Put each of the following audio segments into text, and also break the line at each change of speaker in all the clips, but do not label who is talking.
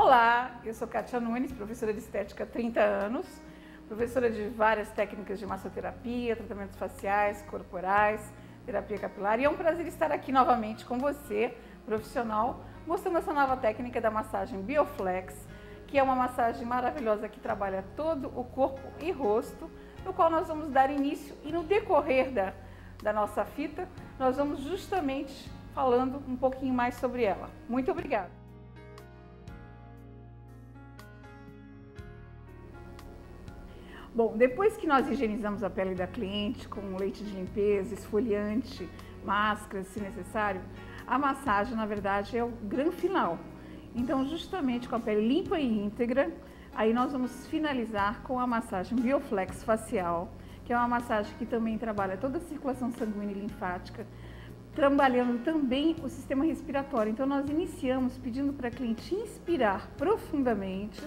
Olá, eu sou Kátia Nunes, professora de estética há 30 anos, professora de várias técnicas de massoterapia, tratamentos faciais, corporais, terapia capilar, e é um prazer estar aqui novamente com você, profissional, mostrando essa nova técnica da massagem Bioflex, que é uma massagem maravilhosa que trabalha todo o corpo e rosto, no qual nós vamos dar início e no decorrer da nossa fita, nós vamos justamente falando um pouquinho mais sobre ela. Muito obrigada! Bom, depois que nós higienizamos a pele da cliente com leite de limpeza, esfoliante, máscara, se necessário, a massagem, na verdade, é o grande final. Então, justamente com a pele limpa e íntegra, aí nós vamos finalizar com a massagem Bioflex facial, que é uma massagem que também trabalha toda a circulação sanguínea e linfática, trabalhando também o sistema respiratório. Então, nós iniciamos pedindo para a cliente inspirar profundamente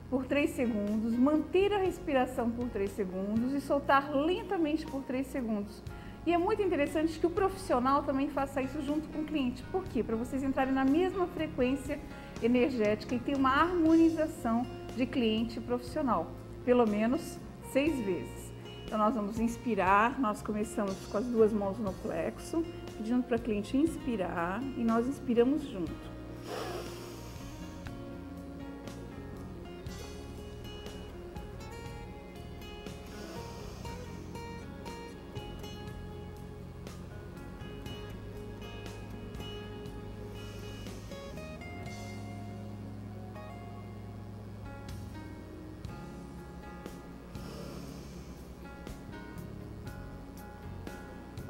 por 3 segundos, manter a respiração por 3 segundos e soltar lentamente por 3 segundos. E é muito interessante que o profissional também faça isso junto com o cliente. Por quê? Para vocês entrarem na mesma frequência energética e ter uma harmonização de cliente e profissional, pelo menos 6 vezes. Então nós vamos inspirar, nós começamos com as 2 mãos no plexo, pedindo para a cliente inspirar e nós inspiramos junto.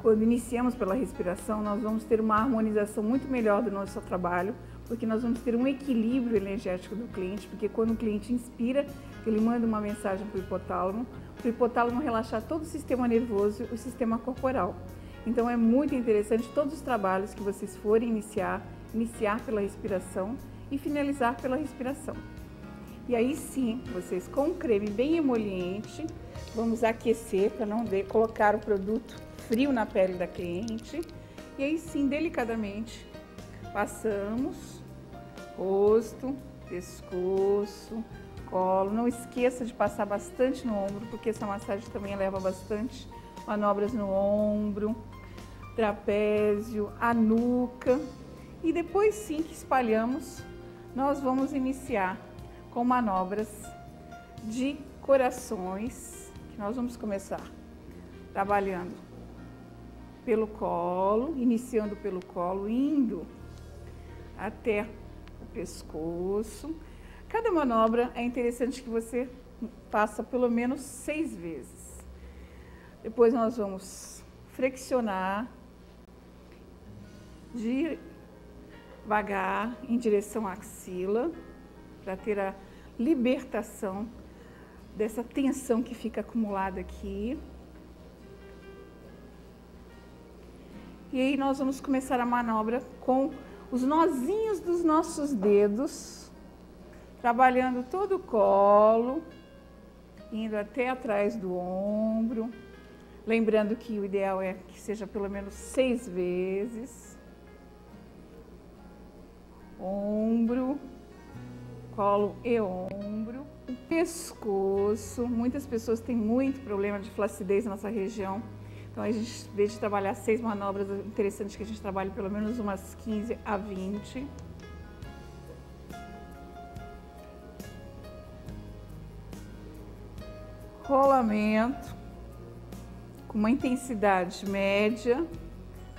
Quando iniciamos pela respiração, nós vamos ter uma harmonização muito melhor do nosso trabalho, porque nós vamos ter um equilíbrio energético do cliente, porque quando o cliente inspira, ele manda uma mensagem para o hipotálamo relaxar todo o sistema nervoso e o sistema corporal. Então é muito interessante todos os trabalhos que vocês forem iniciar pela respiração e finalizar pela respiração. E aí sim, vocês com um creme bem emoliente, vamos aquecer para não colocar o produto frio na pele da cliente. E aí sim, delicadamente, passamos rosto, pescoço, colo. Não esqueça de passar bastante no ombro, porque essa massagem também leva bastante manobras no ombro, trapézio, a nuca. E depois sim que espalhamos, nós vamos iniciar com manobras de corações, que nós vamos começar trabalhando pelo colo, iniciando pelo colo, indo até o pescoço. Cada manobra é interessante que você faça pelo menos 6 vezes. Depois nós vamos flexionar devagar em direção à axila, para ter a libertação dessa tensão que fica acumulada aqui. E aí nós vamos começar a manobra com os nozinhos dos nossos dedos, trabalhando todo o colo, indo até atrás do ombro. Lembrando que o ideal é que seja pelo menos 6 vezes. Ombro, colo e ombro. O pescoço, muitas pessoas têm muito problema de flacidez nessa região. Então, a gente, em vez de trabalhar 6 manobras, é interessante que a gente trabalhe pelo menos umas 15 a 20. Rolamento, com uma intensidade média,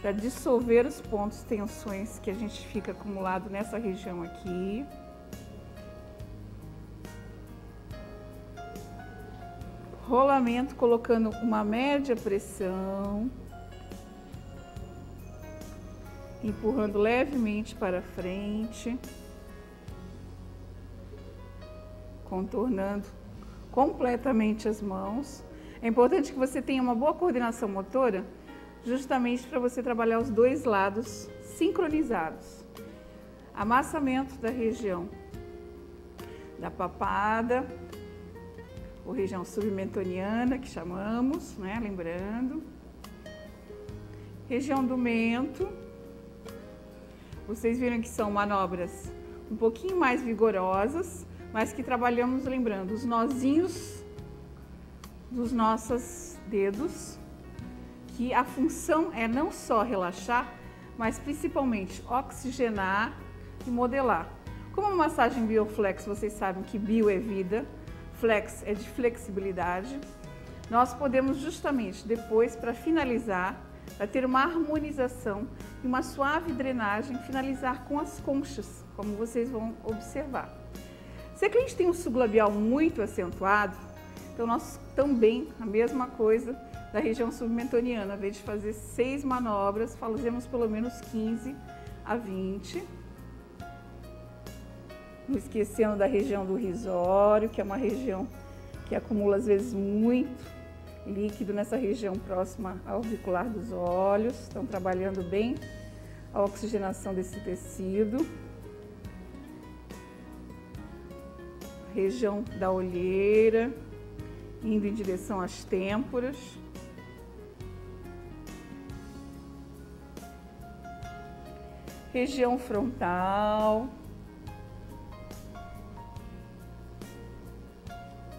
para dissolver os pontos tensões que a gente fica acumulado nessa região aqui. Rolamento, colocando uma média pressão, empurrando levemente para frente, contornando completamente as mãos. É importante que você tenha uma boa coordenação motora, justamente para você trabalhar os 2 lados sincronizados. Amassamento da região da papada, ou região submentoniana, que chamamos, né? Lembrando. Região do mento. Vocês viram que são manobras um pouquinho mais vigorosas, mas que trabalhamos, lembrando, os nozinhos dos nossos dedos, que a função é não só relaxar, mas principalmente oxigenar e modelar. Como a massagem Bioflex, vocês sabem que bio é vida, flex é de flexibilidade, nós podemos justamente depois, para finalizar, para ter uma harmonização e uma suave drenagem, finalizar com as conchas, como vocês vão observar. Se a cliente tem um sublabial muito acentuado, então nós também, a mesma coisa da região submentoniana, ao invés de fazer 6 manobras, fazemos pelo menos 15 a 20. Não esquecendo da região do risório, que é uma região que acumula às vezes muito líquido nessa região próxima ao auricular dos olhos. Estão trabalhando bem a oxigenação desse tecido. Região da olheira, indo em direção às têmporas. Região frontal.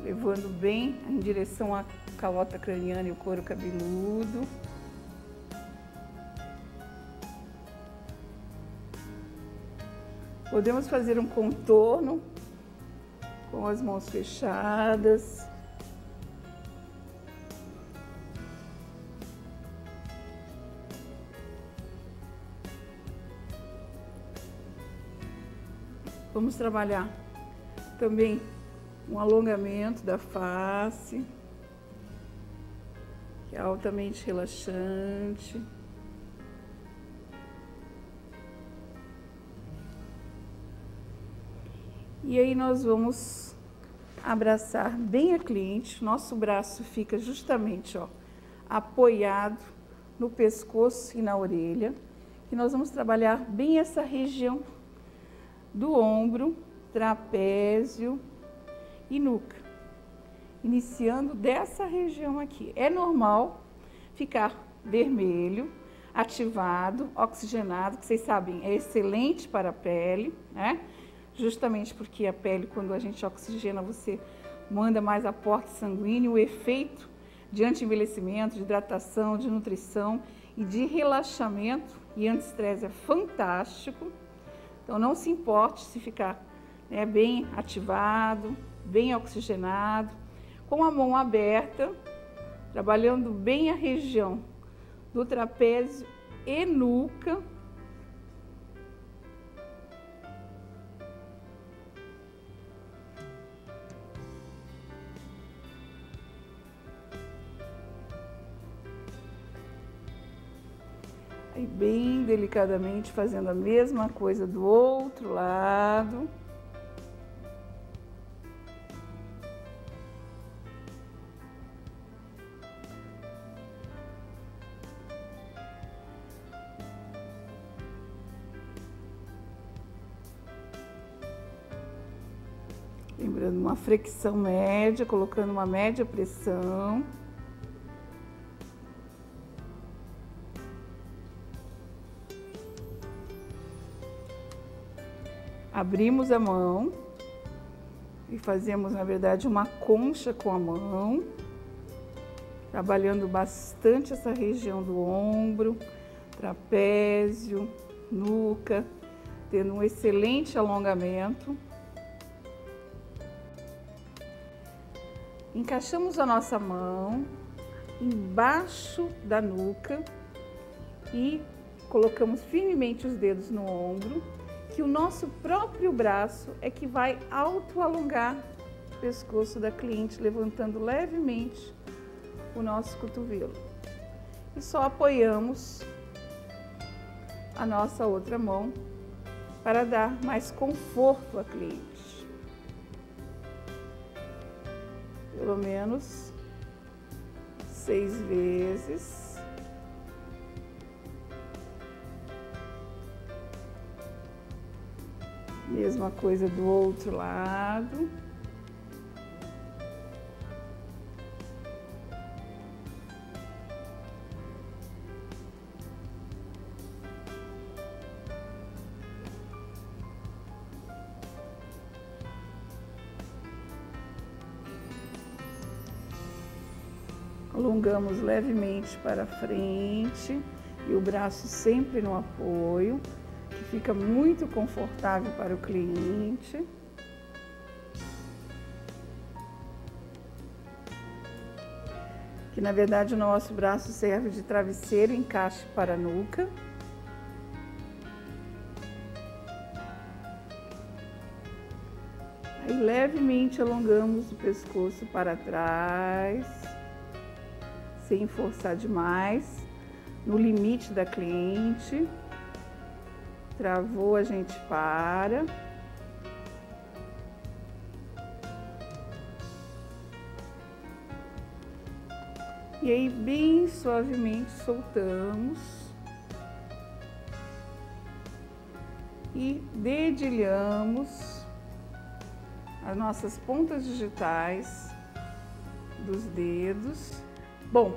Levando bem em direção à calota craniana e o couro cabeludo. Podemos fazer um contorno com as mãos fechadas. Vamos trabalhar também um alongamento da face, que é altamente relaxante. E aí nós vamos abraçar bem a cliente. Nosso braço fica justamente, ó, apoiado no pescoço e na orelha. E nós vamos trabalhar bem essa região do ombro, trapézio e nuca, iniciando dessa região aqui. É normal ficar vermelho, ativado, oxigenado, que vocês sabem, é excelente para a pele, né? Justamente porque a pele, quando a gente oxigena, você manda mais aporte sanguíneo, o efeito de anti-envelhecimento, de hidratação, de nutrição e de relaxamento e anti-estresse é fantástico. Então não se importe se ficar, né, bem ativado, bem oxigenado, com a mão aberta, trabalhando bem a região do trapézio e nuca. Aí bem delicadamente fazendo a mesma coisa do outro lado. Lembrando uma flexão média, colocando uma média pressão. Abrimos a mão e fazemos, na verdade, uma concha com a mão, trabalhando bastante essa região do ombro, trapézio, nuca, tendo um excelente alongamento. Encaixamos a nossa mão embaixo da nuca e colocamos firmemente os dedos no ombro, que o nosso próprio braço é que vai autoalongar o pescoço da cliente, levantando levemente o nosso cotovelo. E só apoiamos a nossa outra mão para dar mais conforto à cliente. Pelo menos 6 vezes. Mesma coisa do outro lado. Alongamos levemente para frente e o braço sempre no apoio, que fica muito confortável para o cliente. Que na verdade o nosso braço serve de travesseiro, encaixe para a nuca. Aí levemente alongamos o pescoço para trás, sem forçar demais, no limite da cliente. Travou, a gente para. E aí, bem suavemente, soltamos. E dedilhamos as nossas pontas digitais dos dedos. Bom,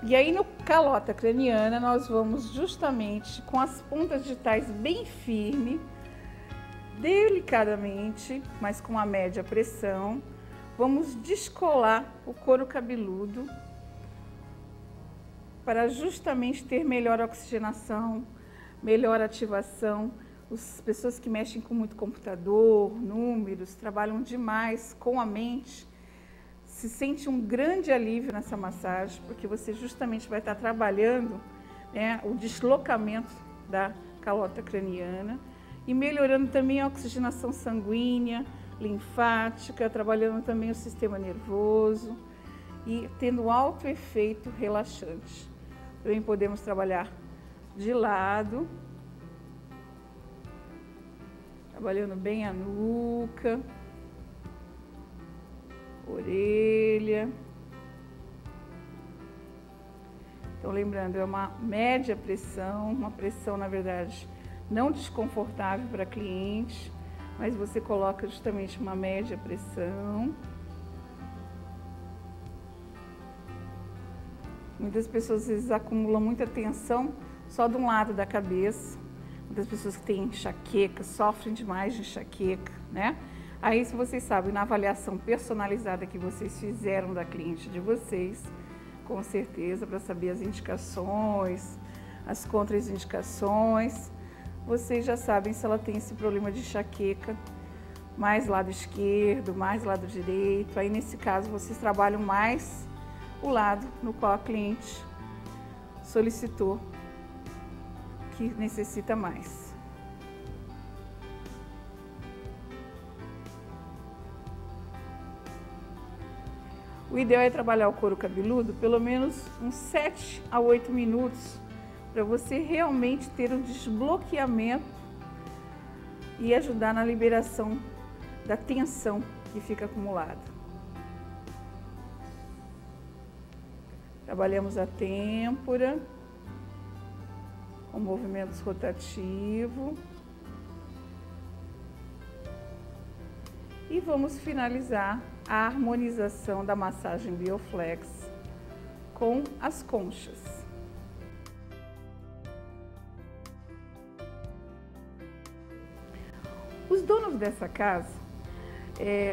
e aí no calota craniana nós vamos justamente com as pontas digitais bem firme, delicadamente, mas com a média pressão, vamos descolar o couro cabeludo para justamente ter melhor oxigenação, melhor ativação. As pessoas que mexem com muito computador, números, trabalham demais com a mente, se sente um grande alívio nessa massagem, porque você justamente vai estar trabalhando, né, o deslocamento da calota craniana e melhorando também a oxigenação sanguínea, linfática, trabalhando também o sistema nervoso e tendo alto efeito relaxante. Também podemos trabalhar de lado, trabalhando bem a nuca, orelha. Então, lembrando, é uma média pressão, uma pressão, na verdade, não desconfortável para cliente, mas você coloca justamente uma média pressão. Muitas pessoas às vezes acumulam muita tensão só de um lado da cabeça. Muitas pessoas que têm enxaqueca, sofrem demais de enxaqueca, né? Aí, se vocês sabem, na avaliação personalizada que vocês fizeram da cliente de vocês, com certeza, para saber as indicações, as contraindicações, vocês já sabem se ela tem esse problema de enxaqueca, mais lado esquerdo, mais lado direito. Aí, nesse caso, vocês trabalham mais o lado no qual a cliente solicitou que necessita mais. O ideal é trabalhar o couro cabeludo pelo menos uns 7 a 8 minutos para você realmente ter um desbloqueamento e ajudar na liberação da tensão que fica acumulada. Trabalhamos a têmpora com movimentos rotativos. E vamos finalizar a harmonização da massagem Bioflex com as conchas. Os donos dessa casa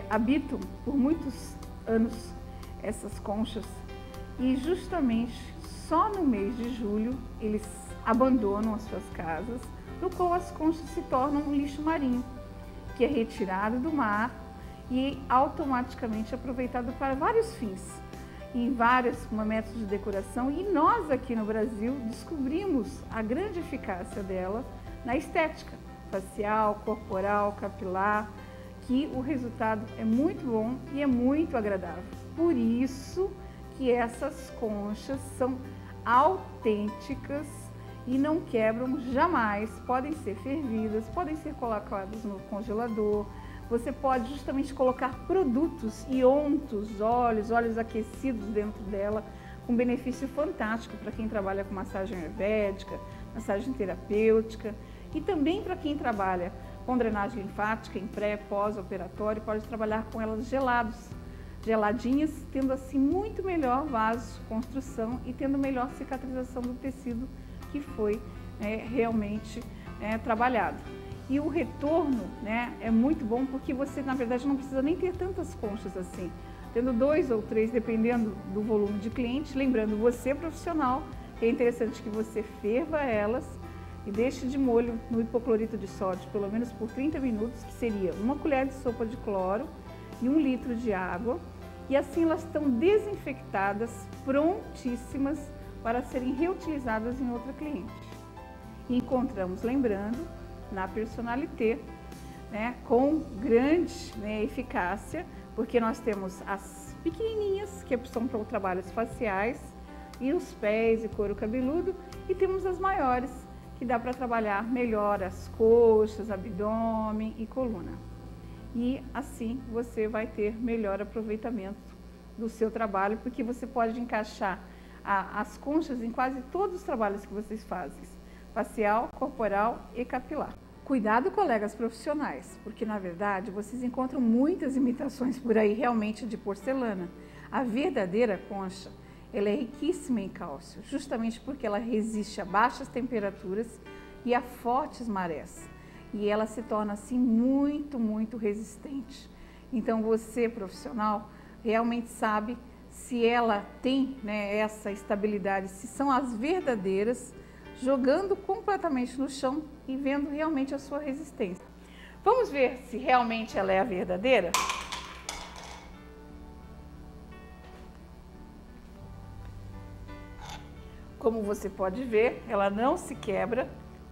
habitam por muitos anos essas conchas e justamente só no mês de julho eles abandonam as suas casas, no qual as conchas se tornam um lixo marinho, que é retirado do mar e automaticamente aproveitado para vários fins, em vários métodos de decoração. E nós aqui no Brasil descobrimos a grande eficácia dela na estética facial, corporal, capilar, que o resultado é muito bom e é muito agradável. Por isso que essas conchas são autênticas e não quebram jamais, podem ser fervidas, podem ser colocadas no congelador. Você pode justamente colocar produtos iontos, óleos aquecidos dentro dela, com benefício fantástico para quem trabalha com massagem ayurvédica, massagem terapêutica e também para quem trabalha com drenagem linfática em pré, pós-operatório, pode trabalhar com elas geladinhas, tendo assim muito melhor vasoconstrução e tendo melhor cicatrização do tecido que foi realmente trabalhado. E o retorno é muito bom porque você, na verdade, não precisa nem ter tantas conchas assim. tendo 2 ou 3, dependendo do volume de cliente. Lembrando, você profissional, é interessante que você ferva elas e deixe de molho no hipoclorito de sódio, pelo menos por 30 minutos, que seria 1 colher de sopa de cloro e 1 litro de água. E assim elas estão desinfectadas, prontíssimas para serem reutilizadas em outra cliente. E encontramos, lembrando, na Personalité, né, com grande, né, eficácia, porque nós temos as pequenininhas, que são para trabalhos faciais, e os pés e couro cabeludo, e temos as maiores, que dá para trabalhar melhor as coxas, abdômen e coluna. E assim você vai ter melhor aproveitamento do seu trabalho, porque você pode encaixar as conchas em quase todos os trabalhos que vocês fazem, facial, corporal e capilar. Cuidado, colegas profissionais, porque na verdade vocês encontram muitas imitações por aí realmente de porcelana. A verdadeira concha, ela é riquíssima em cálcio, justamente porque ela resiste a baixas temperaturas e a fortes marés. E ela se torna assim muito resistente. Então você, profissional, realmente sabe se ela tem, né, essa estabilidade, se são as verdadeiras, jogando completamente no chão e vendo realmente a sua resistência. Vamos ver se realmente ela é a verdadeira? Como você pode ver, ela não se quebra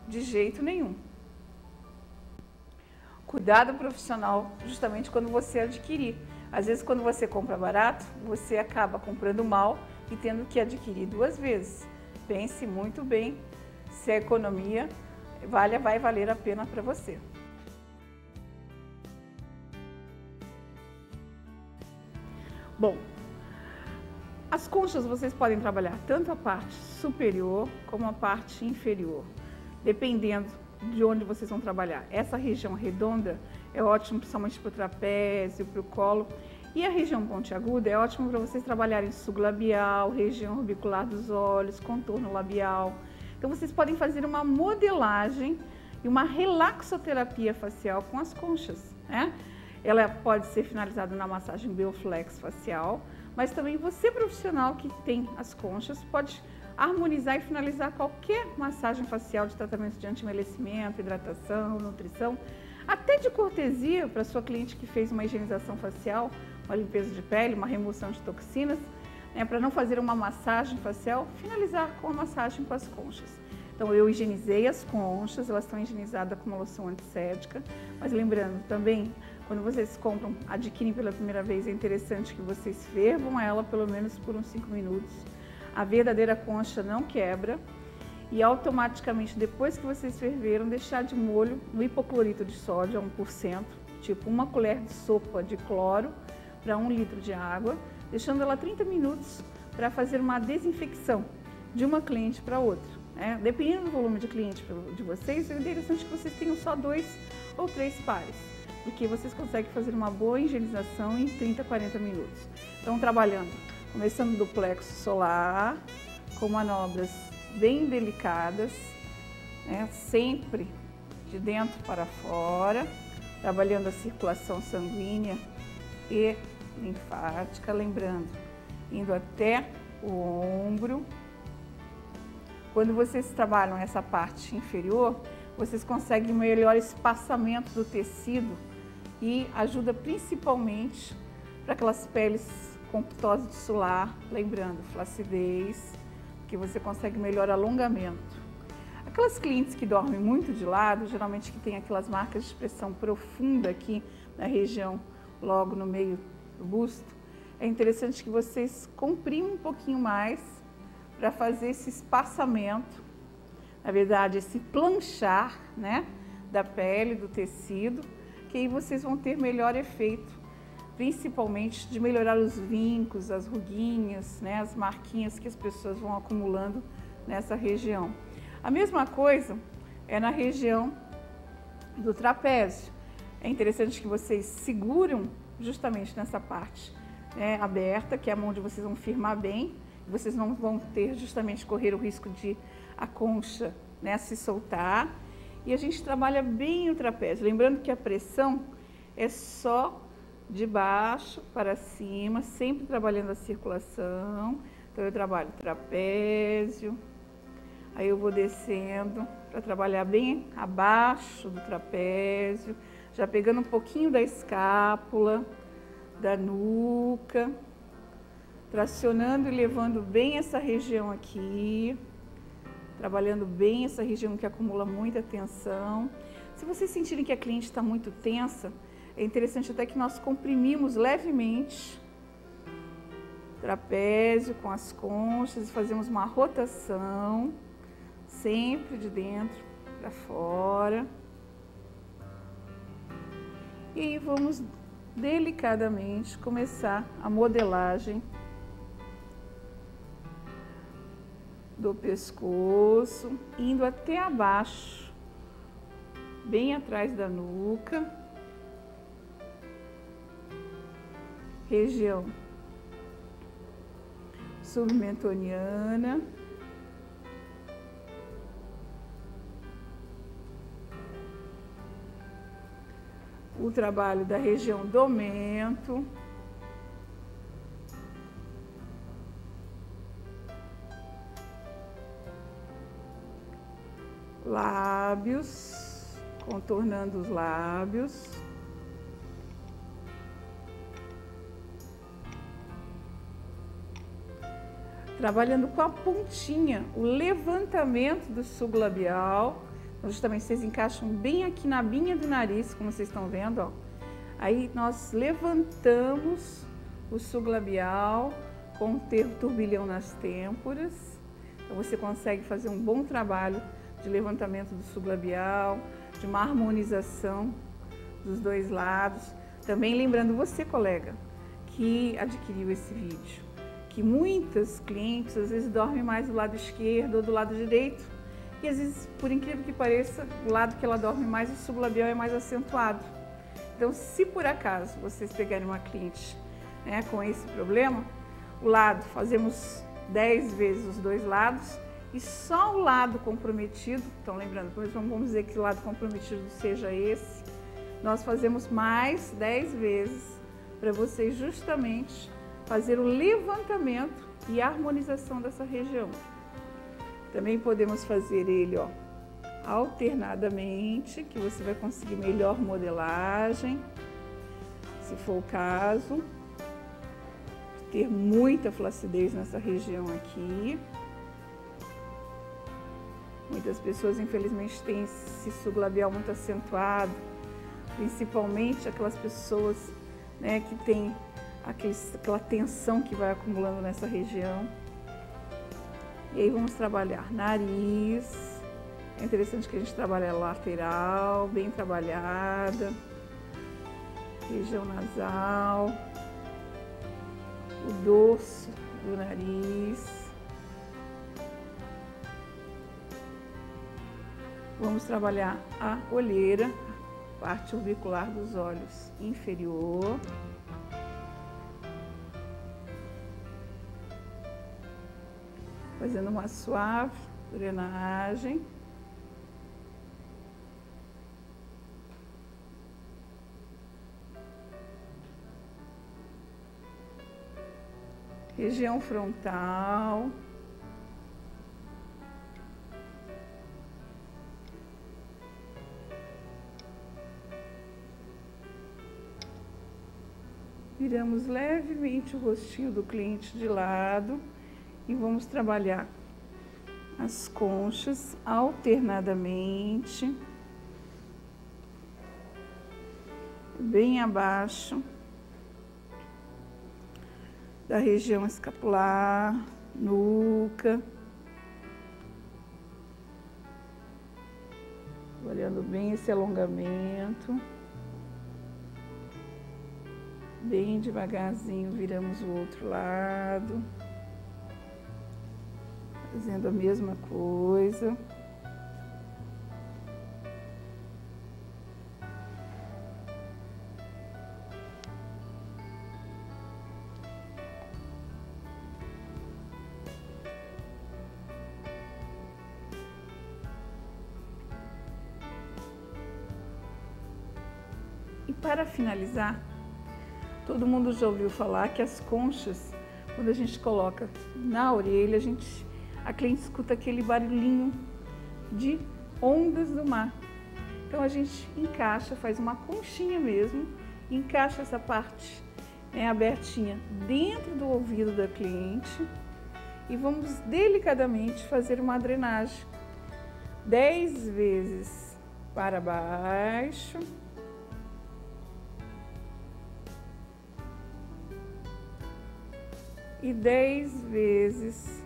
de jeito nenhum. Cuidado profissional, justamente quando você adquirir. Às vezes, quando você compra barato, você acaba comprando mal e tendo que adquirir 2 vezes. Pense muito bem se a economia vai valer a pena para você. Bom, as conchas vocês podem trabalhar tanto a parte superior como a parte inferior, dependendo de onde vocês vão trabalhar. Essa região redonda é ótimo principalmente para o trapézio, para o colo. E a região pontiaguda é ótimo para vocês trabalharem sublabial, região orbicular dos olhos, contorno labial. Então vocês podem fazer uma modelagem e uma relaxoterapia facial com as conchas, né? Ela pode ser finalizada na massagem Bioflex facial, mas também você profissional que tem as conchas pode harmonizar e finalizar qualquer massagem facial de tratamento de anti-envelhecimento, hidratação, nutrição, até de cortesia para sua cliente que fez uma higienização facial, uma limpeza de pele, uma remoção de toxinas, né, para não fazer uma massagem facial, finalizar com a massagem com as conchas. Então eu higienizei as conchas, elas estão higienizadas com uma loção antisséptica, mas lembrando também, quando vocês compram, adquirem pela primeira vez, é interessante que vocês fervam ela pelo menos por uns 5 minutos. A verdadeira concha não quebra e automaticamente, depois que vocês ferveram, deixar de molho no hipoclorito de sódio a 1%, tipo 1 colher de sopa de cloro para 1 litro de água, deixando ela 30 minutos para fazer uma desinfecção de uma cliente para outra. Dependendo do volume de cliente de vocês, é interessante que vocês tenham só 2 ou 3 pares, porque vocês conseguem fazer uma boa higienização em 30 a 40 minutos. Então, trabalhando, começando do plexo solar, com manobras bem delicadas, né, sempre de dentro para fora, trabalhando a circulação sanguínea e linfática, lembrando, indo até o ombro. Quando vocês trabalham essa parte inferior, vocês conseguem melhor espaçamento do tecido e ajuda principalmente para aquelas peles com ptose tissular, lembrando, flacidez, que você consegue melhor alongamento. Aquelas clientes que dormem muito de lado, geralmente que tem aquelas marcas de expressão profunda aqui na região, logo no meio do busto, é interessante que vocês comprimam um pouquinho mais para fazer esse espaçamento, na verdade, esse planchar, né, da pele, do tecido, que aí vocês vão ter melhor efeito, principalmente de melhorar os vincos, as ruguinhas, né, as marquinhas que as pessoas vão acumulando nessa região. A mesma coisa é na região do trapézio. É interessante que vocês seguram justamente nessa parte, né, aberta, que é onde vocês vão firmar bem. Vocês não vão ter justamente correr o risco de a concha, né, se soltar. E a gente trabalha bem o trapézio. Lembrando que a pressão é só de baixo para cima, sempre trabalhando a circulação. Então eu trabalho trapézio, aí eu vou descendo para trabalhar bem abaixo do trapézio, já pegando um pouquinho da escápula, da nuca, tracionando e levando bem essa região aqui, trabalhando bem essa região que acumula muita tensão. Se vocês sentirem que a cliente está muito tensa, é interessante até que nós comprimimos levemente o trapézio com as conchas e fazemos uma rotação, sempre de dentro para fora. E aí vamos delicadamente começar a modelagem do pescoço, indo até abaixo, bem atrás da nuca, região submentoniana, o trabalho da região do mento, lábios, contornando os lábios, trabalhando com a pontinha, o levantamento do sublabial. Então, justamente vocês encaixam bem aqui na binha do nariz, como vocês estão vendo, ó. Aí nós levantamos o sublabial com o turbilhão nas têmporas. Então você consegue fazer um bom trabalho de levantamento do sublabial, de uma harmonização dos dois lados. Também lembrando você, colega, que adquiriu esse vídeo, que muitas clientes às vezes dormem mais do lado esquerdo ou do lado direito. E às vezes, por incrível que pareça, o lado que ela dorme mais, o sublabial é mais acentuado. Então, se por acaso vocês pegarem uma cliente, né, com esse problema, o lado, fazemos 10 vezes os dois lados e só o lado comprometido, então lembrando, vamos dizer que o lado comprometido seja esse, nós fazemos mais 10 vezes para vocês justamente fazer o levantamento e a harmonização dessa região. Também podemos fazer ele, ó, alternadamente, que você vai conseguir melhor modelagem, se for o caso, ter muita flacidez nessa região aqui. Muitas pessoas, infelizmente, têm esse sublabial muito acentuado, principalmente aquelas pessoas, né, que têm aquela tensão que vai acumulando nessa região. E aí vamos trabalhar nariz. É interessante que a gente trabalhe a lateral, bem trabalhada, região nasal, o dorso do nariz. Vamos trabalhar a olheira, parte orbicular dos olhos inferior. Fazendo uma suave drenagem. Região frontal. Viramos levemente o rostinho do cliente de lado e vamos trabalhar as conchas alternadamente, bem abaixo da região escapular, nuca, olhando bem esse alongamento. Bem devagarzinho viramos o outro lado, fazendo a mesma coisa. E para finalizar, Todo mundo já ouviu falar que as conchas, quando a gente coloca na orelha, a cliente escuta aquele barulhinho de ondas do mar. Então a gente encaixa, faz uma conchinha mesmo, encaixa essa parte abertinha dentro do ouvido da cliente e vamos delicadamente fazer uma drenagem 10 vezes para baixo e 10 vezes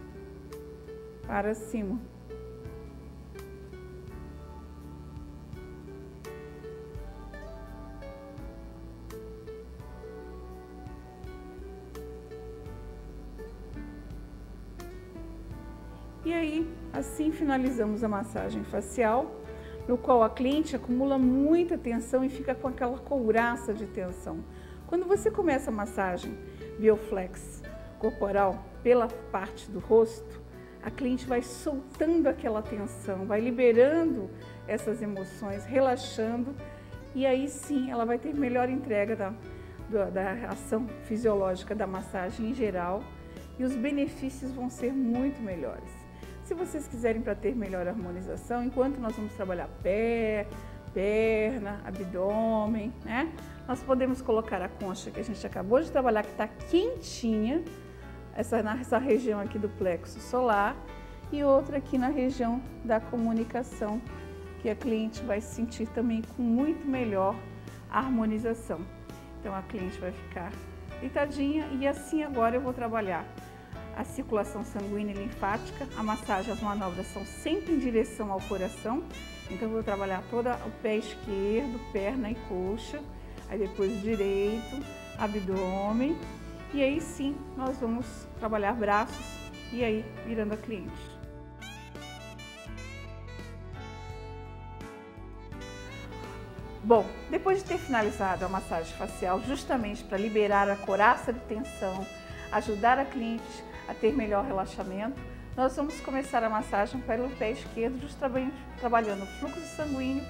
para cima. E aí, assim finalizamos a massagem facial, no qual a cliente acumula muita tensão e fica com aquela couraça de tensão. Quando você começa a massagem Bioflex corporal pela parte do rosto, a cliente vai soltando aquela tensão, vai liberando essas emoções, relaxando, e aí sim ela vai ter melhor entrega da ação fisiológica da massagem em geral e os benefícios vão ser muito melhores. Se vocês quiserem para ter melhor harmonização, enquanto nós vamos trabalhar pé, perna, abdômen, né? Nós podemos colocar a concha que a gente acabou de trabalhar, que está quentinha, nessa região aqui do plexo solar, e outra aqui na região da comunicação, que a cliente vai sentir também com muito melhor harmonização. Então a cliente vai ficar deitadinha e assim agora eu vou trabalhar a circulação sanguínea e linfática, a massagem, as manobras são sempre em direção ao coração, então eu vou trabalhar todo o pé esquerdo, perna e coxa, aí depois direito, abdômen, e aí sim nós vamos trabalhar braços e aí virando a cliente. Bom, depois de ter finalizado a massagem facial, justamente para liberar a couraça de tensão, ajudar a cliente a ter melhor relaxamento, nós vamos começar a massagem pelo pé esquerdo, justamente trabalhando o fluxo sanguíneo,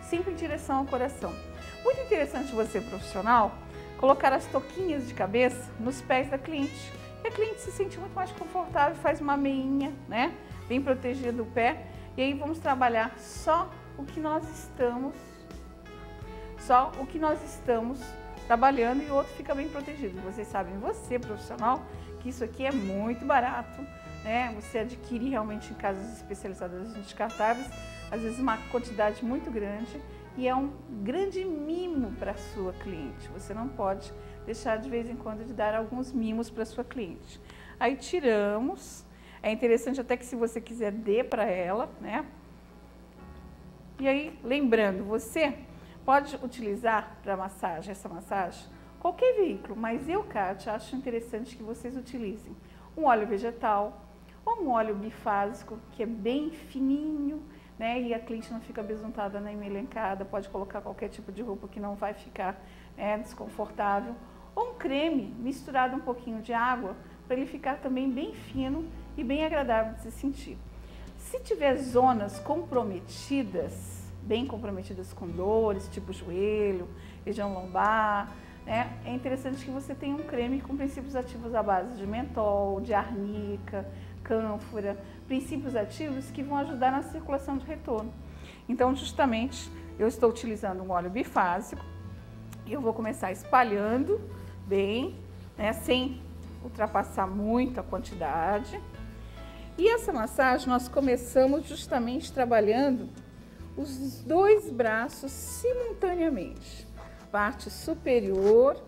sempre em direção ao coração. Muito interessante você, profissional, colocar as toquinhas de cabeça nos pés da cliente. E a cliente se sente muito mais confortável, faz uma meinha, né? Bem protegida do pé. E aí vamos trabalhar só o que nós estamos trabalhando e o outro fica bem protegido. Vocês sabem, você, profissional, que isso aqui é muito barato, né? Você adquire realmente em casas especializadas descartáveis, às vezes uma quantidade muito grande, e é um grande mimo para a sua cliente. Você não pode deixar de vez em quando de dar alguns mimos para a sua cliente. Aí tiramos, é interessante até que se você quiser dê para ela, né? E aí, lembrando, você pode utilizar para massagem, essa massagem, qualquer veículo, mas eu, Kátia, acho interessante que vocês utilizem um óleo vegetal ou um óleo bifásico, que é bem fininho, né? E a cliente não fica besuntada nem melencada, pode colocar qualquer tipo de roupa que não vai ficar desconfortável. Ou um creme misturado um pouquinho de água, para ele ficar também bem fino e bem agradável de se sentir. Se tiver zonas comprometidas, bem comprometidas com dores, tipo joelho, região lombar, né? É interessante que você tenha um creme com princípios ativos à base de mentol, de arnica, cânfora, princípios ativos que vão ajudar na circulação de retorno. Então, justamente, eu estou utilizando um óleo bifásico e eu vou começar espalhando bem, né, sem ultrapassar muito a quantidade. E essa massagem nós começamos justamente trabalhando os dois braços simultaneamente, parte superior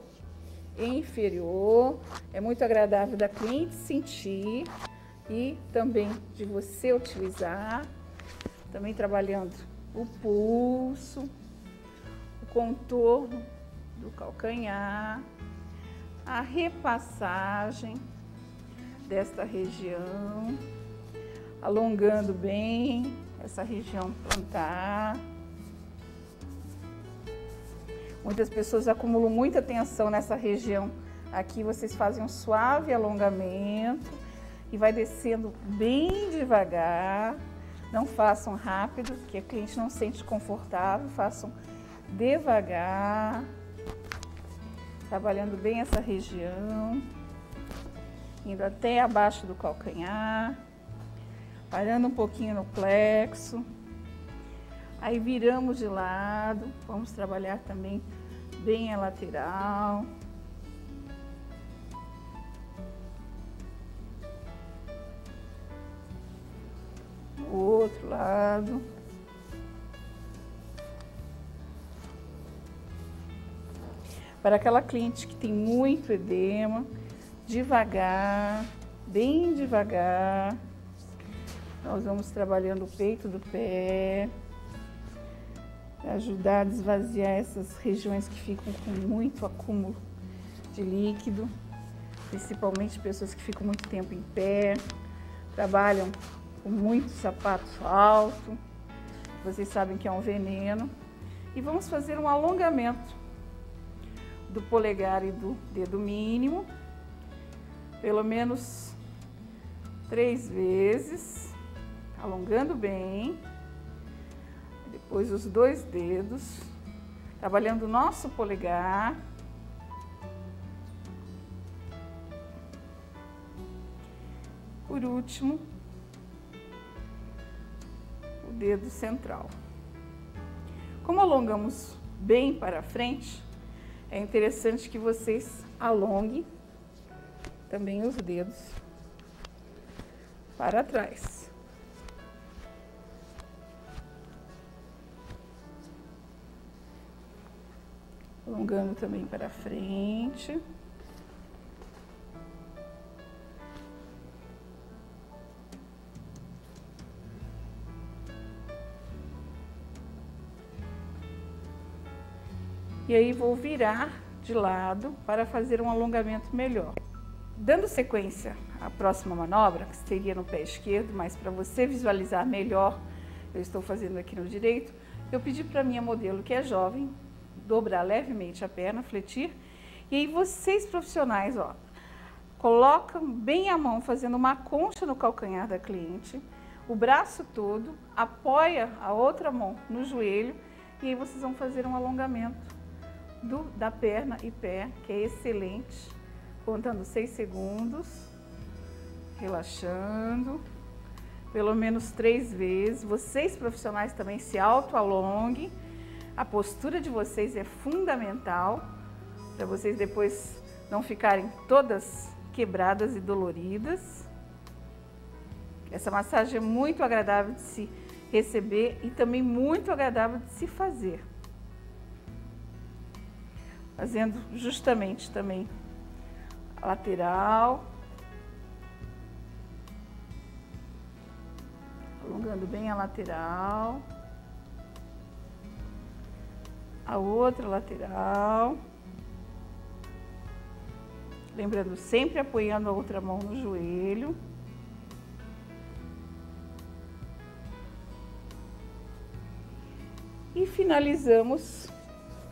e inferior. É muito agradável da cliente sentir e também de você utilizar, também trabalhando o pulso, o contorno do calcanhar, a repassagem desta região, alongando bem essa região plantar. Muitas pessoas acumulam muita tensão nessa região. Aqui vocês fazem um suave alongamento e vai descendo bem devagar. Não façam rápido, que a cliente não se sente confortável. Façam devagar. trabalhando bem essa região, indo até abaixo do calcanhar, parando um pouquinho no plexo. Aí viramos de lado, vamos trabalhar também bem a lateral. O outro lado. Para aquela cliente que tem muito edema, devagar, bem devagar, nós vamos trabalhando o peito do pé, para ajudar a desvaziar essas regiões que ficam com muito acúmulo de líquido, principalmente pessoas que ficam muito tempo em pé, trabalham com muito sapato alto, vocês sabem que é um veneno. E vamos fazer um alongamento do polegar e do dedo mínimo, pelo menos 3 vezes, alongando bem. Depois os 2 dedos, trabalhando o nosso polegar. Por último, o dedo central. Como alongamos bem para frente, é interessante que vocês alonguem também os dedos para trás. Alongando também para frente. E aí vou virar de lado para fazer um alongamento melhor. Dando sequência à próxima manobra, que seria no pé esquerdo, mas para você visualizar melhor, eu estou fazendo aqui no direito, eu pedi para minha modelo, que é jovem, dobrar levemente a perna, fletir, e aí vocês profissionais, ó, colocam bem a mão fazendo uma concha no calcanhar da cliente, o braço todo, apoia a outra mão no joelho, e aí vocês vão fazer um alongamento da perna e pé, que é excelente, contando 6 segundos, relaxando, pelo menos 3 vezes. Vocês profissionais também se auto-alonguem, a postura de vocês é fundamental, para vocês depois não ficarem todas quebradas e doloridas. Essa massagem é muito agradável de se receber e também muito agradável de se fazer. Fazendo justamente também a lateral, alongando bem a lateral, a outra lateral, lembrando sempre apoiando a outra mão no joelho. E finalizamos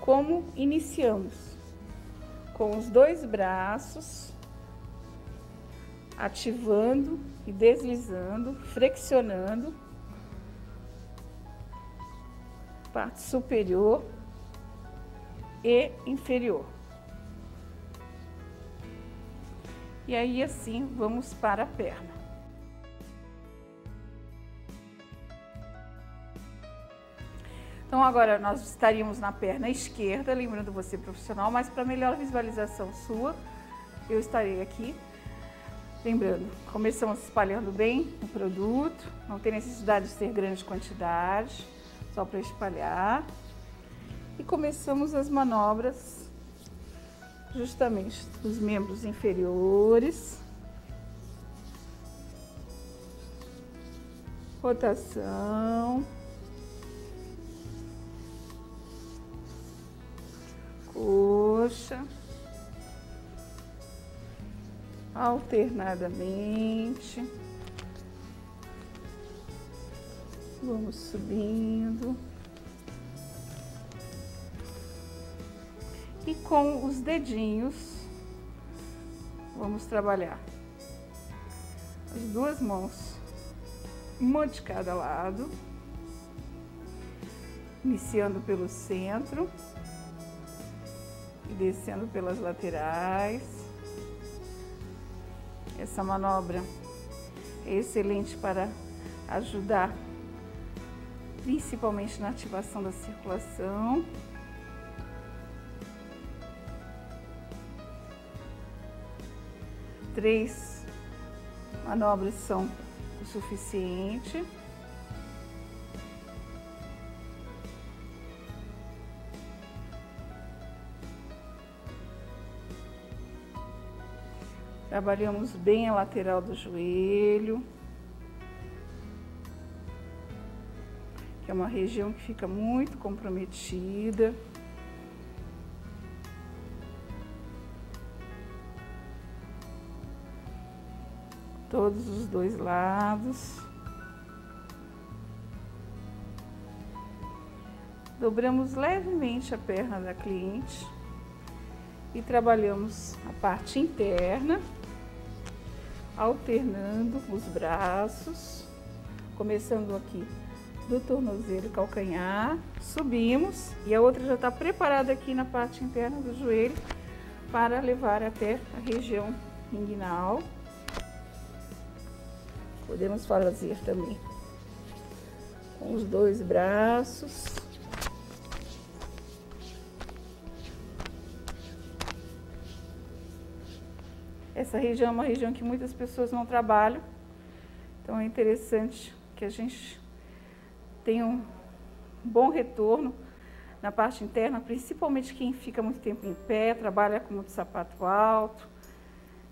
como iniciamos, com os 2 braços, ativando e deslizando, flexionando, parte superior e inferior. E aí assim vamos para a perna. Então agora nós estaríamos na perna esquerda, lembrando você profissional, mas para melhor visualização sua, eu estarei aqui. Lembrando, começamos espalhando bem o produto, não tem necessidade de ter grande quantidade, só para espalhar. E começamos as manobras justamente dos membros inferiores. Rotação. Coxa, alternadamente, vamos subindo e com os dedinhos vamos trabalhar as 2 mãos, uma de cada lado, iniciando pelo centro. e descendo pelas laterais. Essa manobra é excelente para ajudar principalmente na ativação da circulação. Três manobras são o suficiente. Trabalhamos bem a lateral do joelho, que é uma região que fica muito comprometida. Todos os dois lados. Dobramos levemente a perna da cliente e trabalhamos a parte interna, alternando os braços, começando aqui do tornozelo e calcanhar, subimos e a outra já está preparada aqui na parte interna do joelho para levar até a região inguinal. Podemos fazer também com os dois braços. Essa região é uma região que muitas pessoas não trabalham, então é interessante que a gente tenha um bom retorno na parte interna, principalmente quem fica muito tempo em pé, trabalha com muito sapato alto,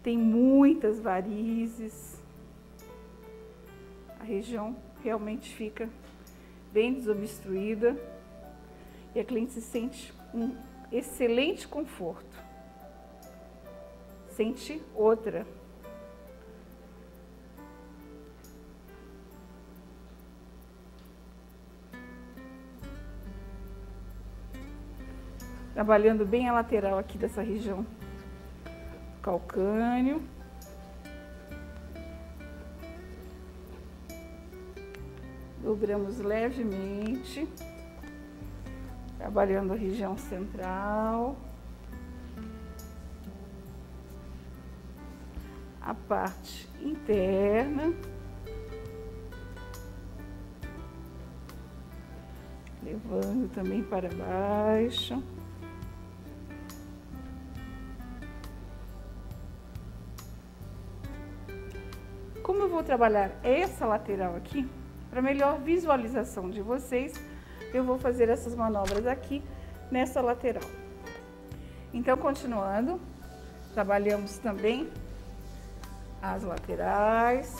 tem muitas varizes. A região realmente fica bem desobstruída e a cliente se sente um excelente conforto. Sente outra. Trabalhando bem a lateral aqui dessa região calcâneo. Dobramos levemente, trabalhando a região central. A parte interna. Levando também para baixo. Como eu vou trabalhar essa lateral aqui, para melhor visualização de vocês, eu vou fazer essas manobras aqui nessa lateral. Então, continuando, trabalhamos também as laterais.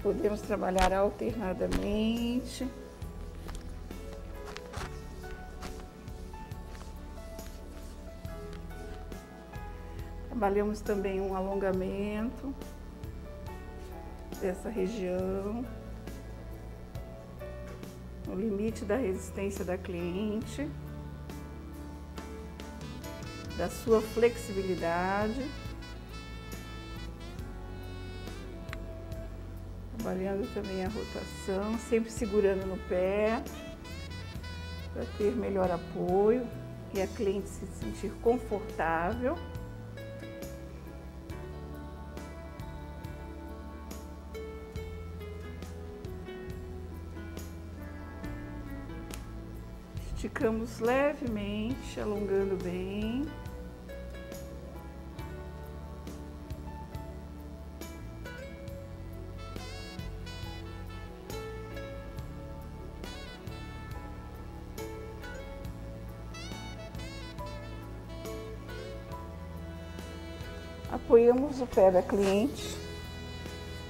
Podemos trabalhar alternadamente. Trabalhamos também um alongamento dessa região, no limite da resistência da cliente, da sua flexibilidade. Trabalhando também a rotação, sempre segurando no pé, para ter melhor apoio e a cliente se sentir confortável. Esticamos levemente, alongando bem. Apoiamos o pé da cliente,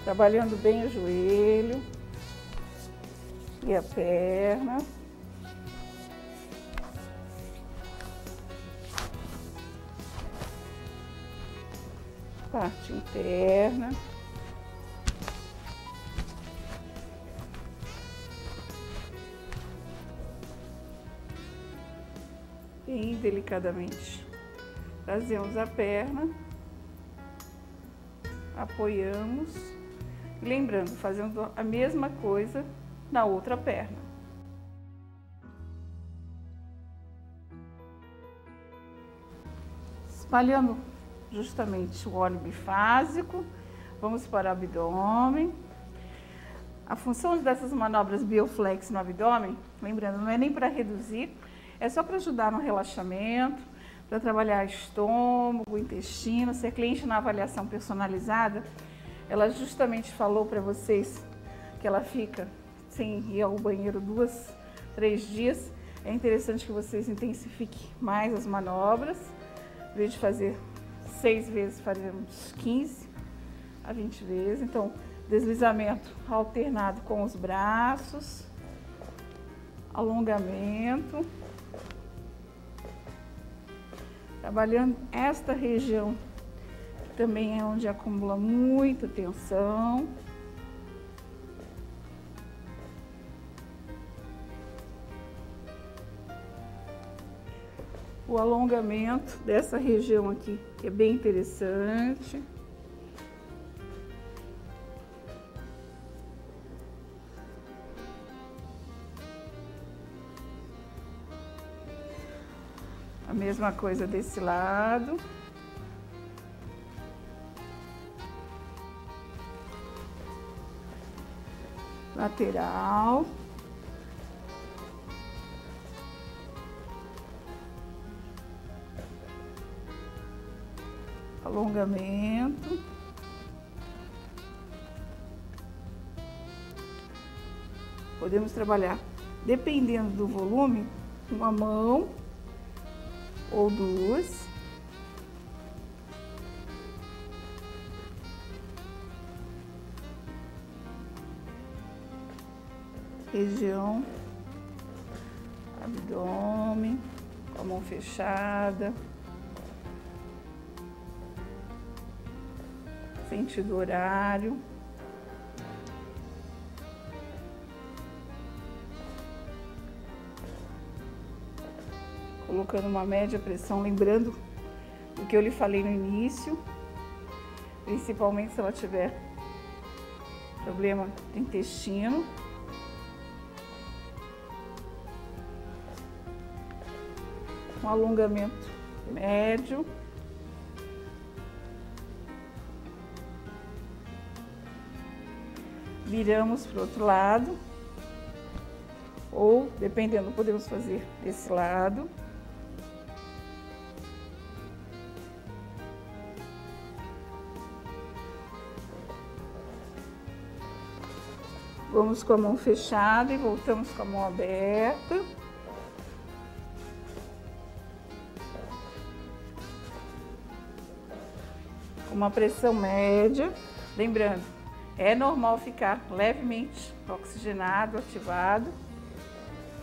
trabalhando bem o joelho e a perna. Parte interna. Bem delicadamente trazemos a perna, apoiamos e lembrando, fazendo a mesma coisa na outra perna. espalhando justamente o óleo bifásico, vamos para o abdômen. A função dessas manobras Bioflex no abdômen, lembrando, não é nem para reduzir, é só para ajudar no relaxamento, para trabalhar estômago, intestino. Se a cliente na avaliação personalizada, ela justamente falou para vocês que ela fica sem ir ao banheiro 2, 3 dias, é interessante que vocês intensifiquem mais as manobras. Em vez de fazer 6 vezes, faremos 15 a 20 vezes. Então, deslizamento alternado com os braços, alongamento, trabalhando esta região, que também é onde acumula muita tensão. O alongamento dessa região aqui, que é bem interessante. A mesma coisa desse lado. Lateral. Alongamento. Podemos trabalhar, dependendo do volume, uma mão ou 2. Região, abdômen, com a mão fechada. Sentido horário. Colocando uma média pressão, lembrando o que eu lhe falei no início, principalmente se ela tiver problema de intestino. Um alongamento médio. Viramos para o outro lado, ou, dependendo, podemos fazer desse lado. Vamos com a mão fechada e voltamos com a mão aberta. Uma pressão média, lembrando, é normal ficar levemente oxigenado, ativado,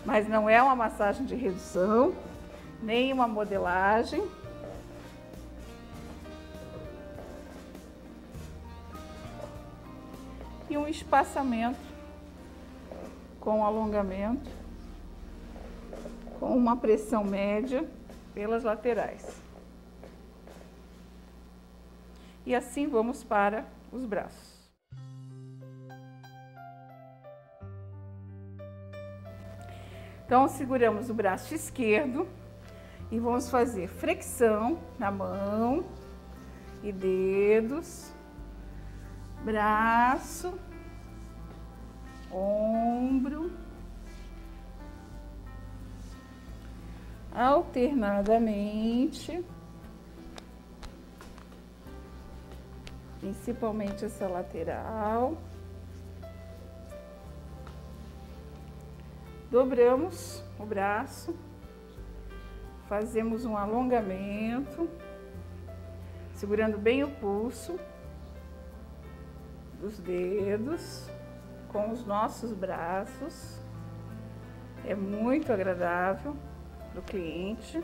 mas não é uma massagem de redução, nem uma modelagem. E um espaçamento com alongamento, com uma pressão média pelas laterais. E assim vamos para os braços. Então, seguramos o braço esquerdo e vamos fazer flexão na mão e dedos, braço, ombro, alternadamente, principalmente essa lateral. Dobramos o braço, fazemos um alongamento, segurando bem o pulso dos dedos com os nossos braços. É muito agradável para o cliente.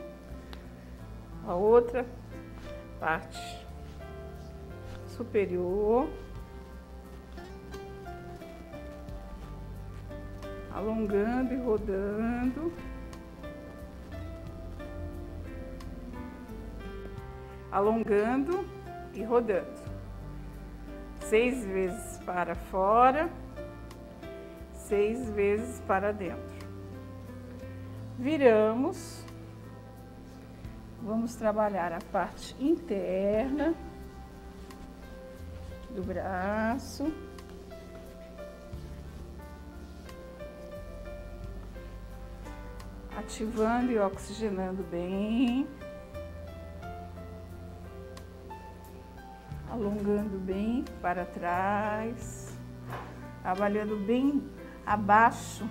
A outra parte superior. Alongando e rodando. Alongando e rodando. 6 vezes para fora, 6 vezes para dentro. Viramos Vamos trabalhar a parte interna do braço. Ativando e oxigenando bem. Alongando bem para trás. Trabalhando bem abaixo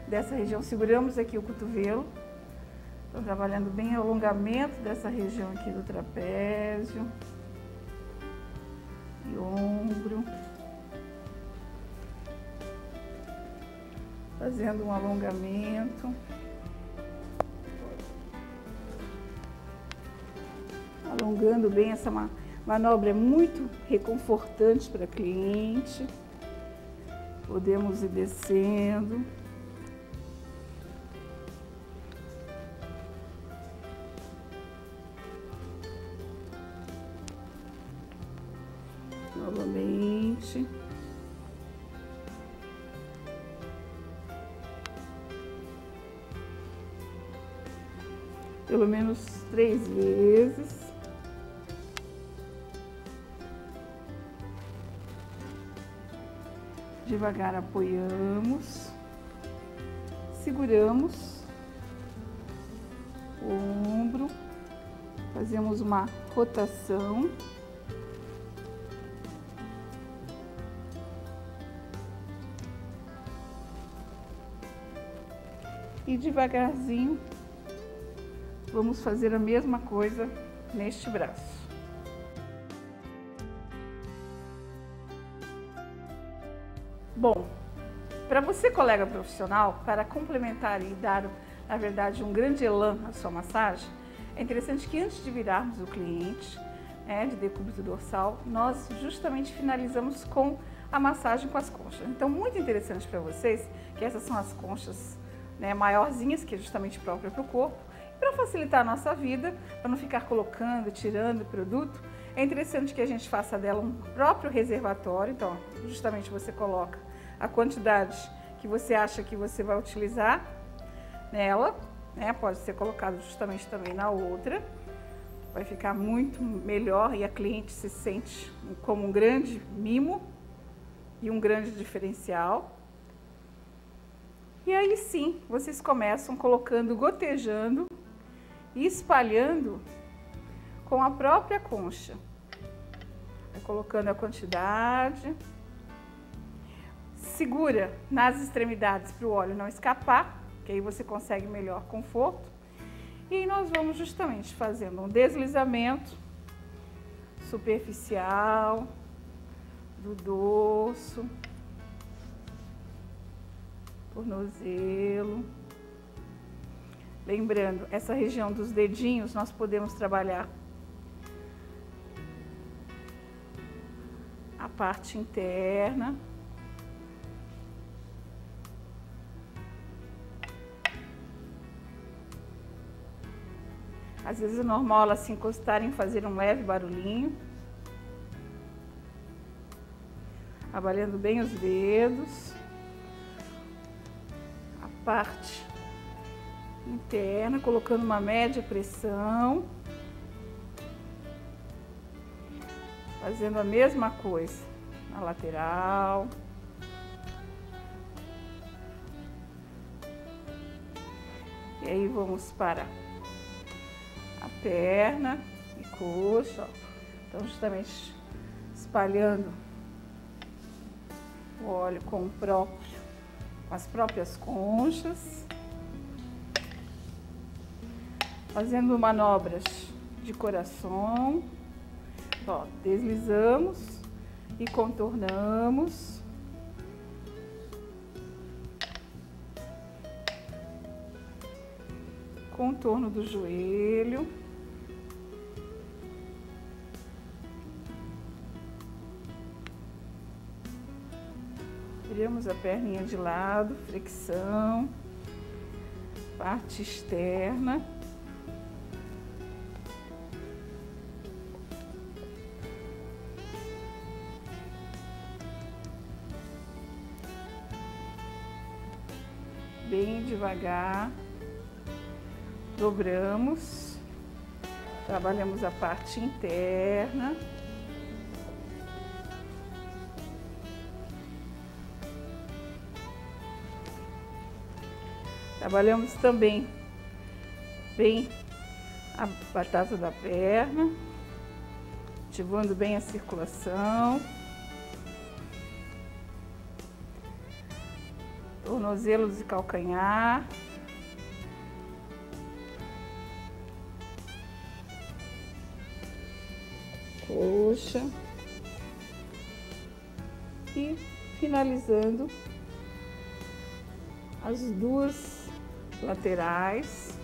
dessa região. Seguramos aqui o cotovelo. Estou trabalhando bem o alongamento dessa região aqui do trapézio e ombro. Fazendo um alongamento. Alongando bem, essa manobra é muito reconfortante para a cliente. Podemos ir descendo. Novamente. Pelo menos 3 vezes. Devagar apoiamos, seguramos o ombro, fazemos uma rotação. E devagarzinho, vamos fazer a mesma coisa neste braço. Bom, para você, colega profissional, para complementar e dar, na verdade, um grande elan à sua massagem, é interessante que antes de virarmos o cliente, de decúbito dorsal, nós justamente finalizamos com a massagem com as conchas. Então, muito interessante para vocês, que essas são as conchas maiorzinhas, que é justamente própria para o corpo. Para facilitar a nossa vida, para não ficar colocando, tirando produto, é interessante que a gente faça dela um próprio reservatório. Então, justamente você coloca a quantidade que você acha que você vai utilizar nela, pode ser colocado justamente também na outra. Vai ficar muito melhor e a cliente se sente como um grande mimo e um grande diferencial. E aí sim, vocês começam colocando, gotejando e espalhando com a própria concha. Vai colocando a quantidade. Segura nas extremidades para o óleo não escapar, que aí você consegue melhor conforto. E nós vamos justamente fazendo um deslizamento superficial do dorso, tornozelo. Lembrando, essa região dos dedinhos nós podemos trabalhar a parte interna. Às vezes é normal elas se encostarem e fazer um leve barulhinho. Trabalhando bem os dedos. A parte interna, colocando uma média pressão. Fazendo a mesma coisa na lateral. E aí vamos para a perna e coxa, ó. Então justamente espalhando o óleo com as próprias conchas, fazendo manobras de coração, ó, deslizamos e contornamos. Contorno do joelho. Viramos a perninha de lado, flexão, parte externa. Bem devagar. dobramos, trabalhamos a parte interna. Trabalhamos também bem a batata da perna, ativando bem a circulação. Tornozelos e calcanhar. Coxa. E finalizando as duas laterais,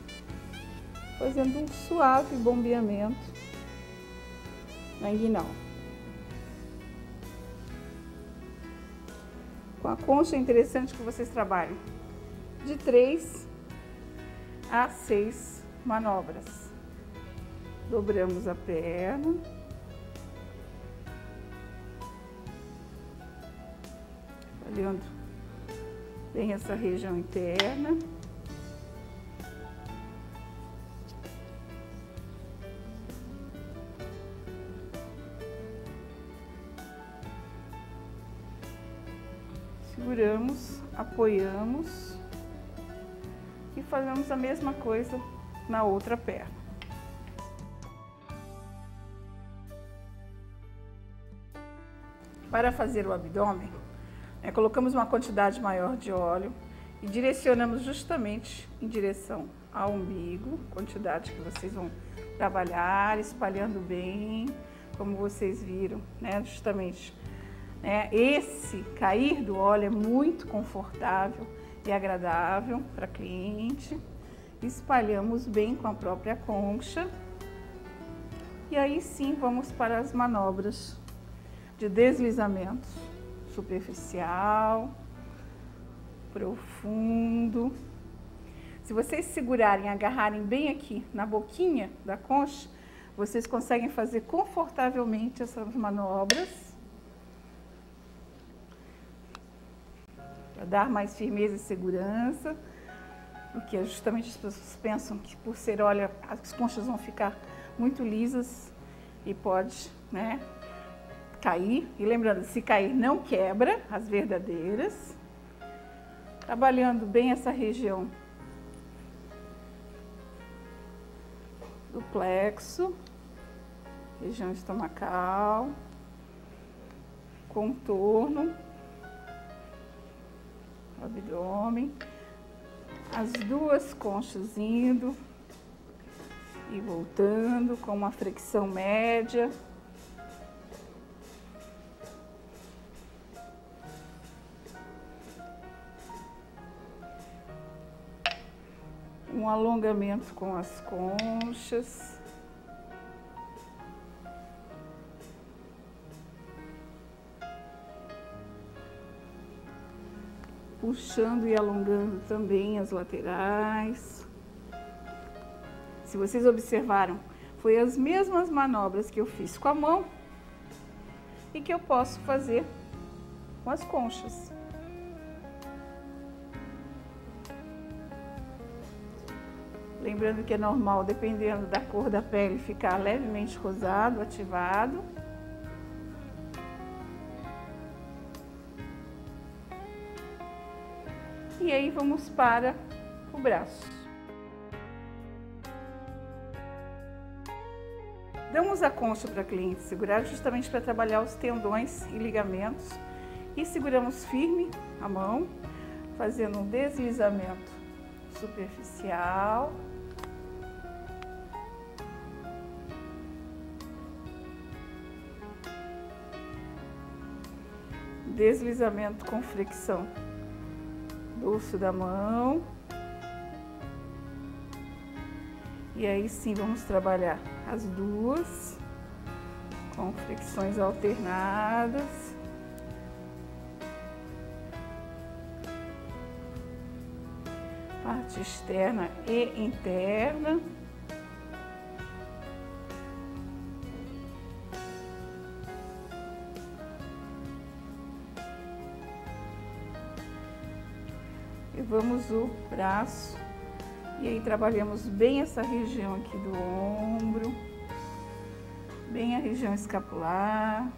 fazendo um suave bombeamento na inguinal. Com a concha é interessante que vocês trabalhem de 3 a 6 manobras. Dobramos a perna. Olhando bem essa região interna. Seguramos, apoiamos e fazemos a mesma coisa na outra perna. Para fazer o abdômen, colocamos uma quantidade maior de óleo e direcionamos justamente em direção ao umbigo, quantidade que vocês vão trabalhar, espalhando bem, como vocês viram, né? Justamente. Esse cair do óleo é muito confortável e agradável para cliente. Espalhamos bem com a própria concha. E aí sim vamos para as manobras de deslizamento superficial, profundo. Se vocês segurarem, agarrarem bem aqui na boquinha da concha, vocês conseguem fazer confortavelmente essas manobras. Para dar mais firmeza e segurança, porque justamente as pessoas pensam que por ser óleo as conchas vão ficar muito lisas e pode, né, cair. E lembrando, se cair não quebra, as verdadeiras. Trabalhando bem essa região do plexo, região estomacal, contorno, abdômen, as duas conchas indo e voltando com uma flexão média. Um alongamento com as conchas. Puxando e alongando também as laterais. Se vocês observaram, foi as mesmas manobras que eu fiz com a mão e que eu posso fazer com as conchas. Lembrando que é normal, dependendo da cor da pele, ficar levemente rosado, ativado. E aí vamos para o braço. Damos a concha para a cliente segurar, justamente para trabalhar os tendões e ligamentos. E seguramos firme a mão, fazendo um deslizamento superficial. Deslizamento com flexão. Dorso da mão. E aí sim vamos trabalhar as duas com flexões alternadas. Parte externa e interna. E vamos o braço E aí trabalhamos bem essa região aqui do ombro, bem a região escapular,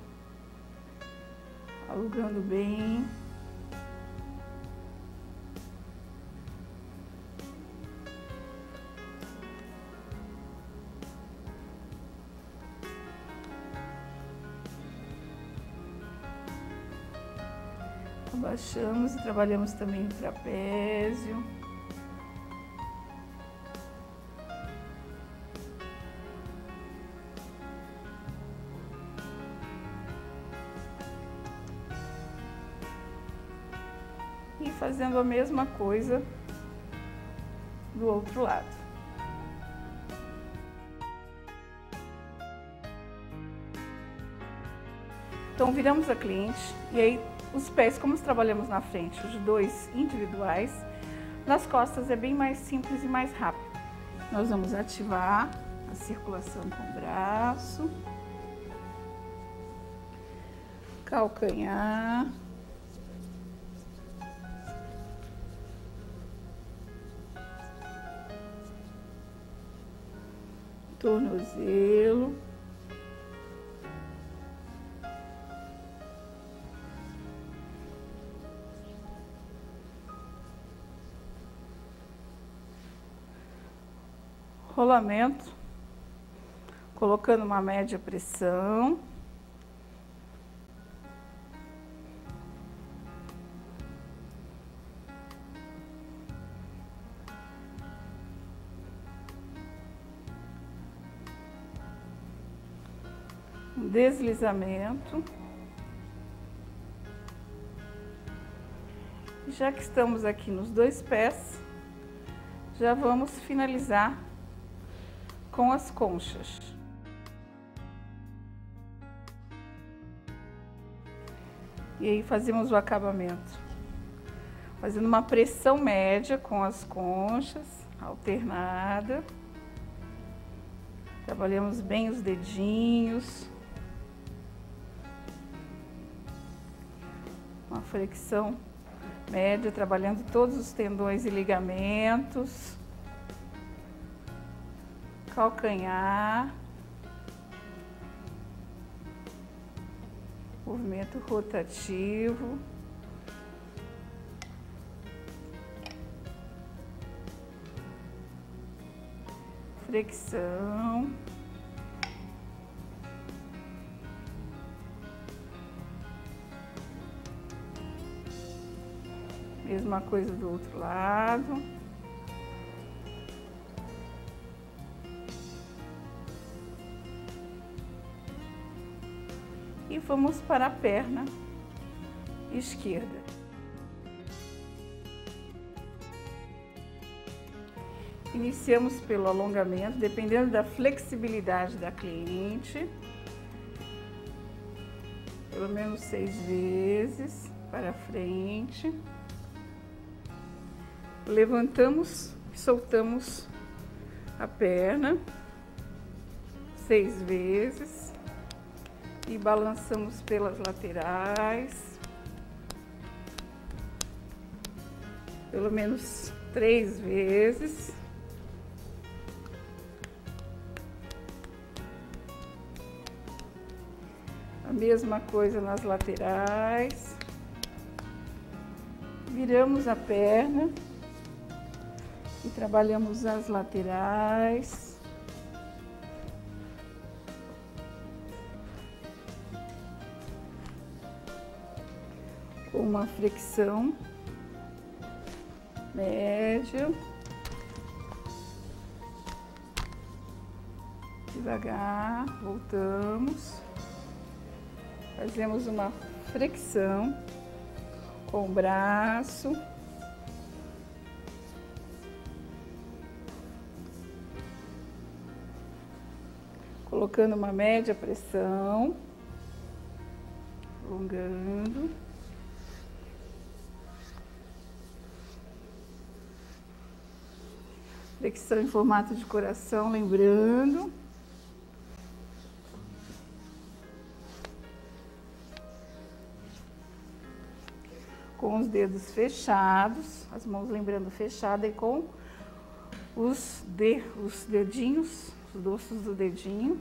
alugando bem. Abaixamos e trabalhamos também o trapézio. E fazendo a mesma coisa do outro lado. Então, viramos a cliente e aí os pés, como trabalhamos na frente, os dois individuais, nas costas é bem mais simples e mais rápido. Nós vamos ativar a circulação com o braço, calcanhar, tornozelo, rolamento, colocando uma média pressão. Um deslizamento. Já que estamos aqui nos dois pés, já vamos finalizar com as conchas. E aí fazemos o acabamento, fazendo uma pressão média com as conchas, alternada. Trabalhamos bem os dedinhos. Uma flexão média, trabalhando todos os tendões e ligamentos. Calcanhar, movimento rotativo, flexão, mesma coisa do outro lado. E vamos para a perna esquerda. Iniciamos pelo alongamento, dependendo da flexibilidade da cliente. Pelo menos 6 vezes para frente. Levantamos e soltamos a perna 6 vezes. E balançamos pelas laterais, pelo menos 3 vezes. A mesma coisa nas laterais. Viramos a perna e trabalhamos as laterais. Uma flexão média, devagar, voltamos, fazemos uma flexão com o braço, colocando uma média pressão, alongando. Flexão em formato de coração, lembrando. Com os dedos fechados, as mãos lembrando fechada e com os dedinhos, os dorsos do dedinho.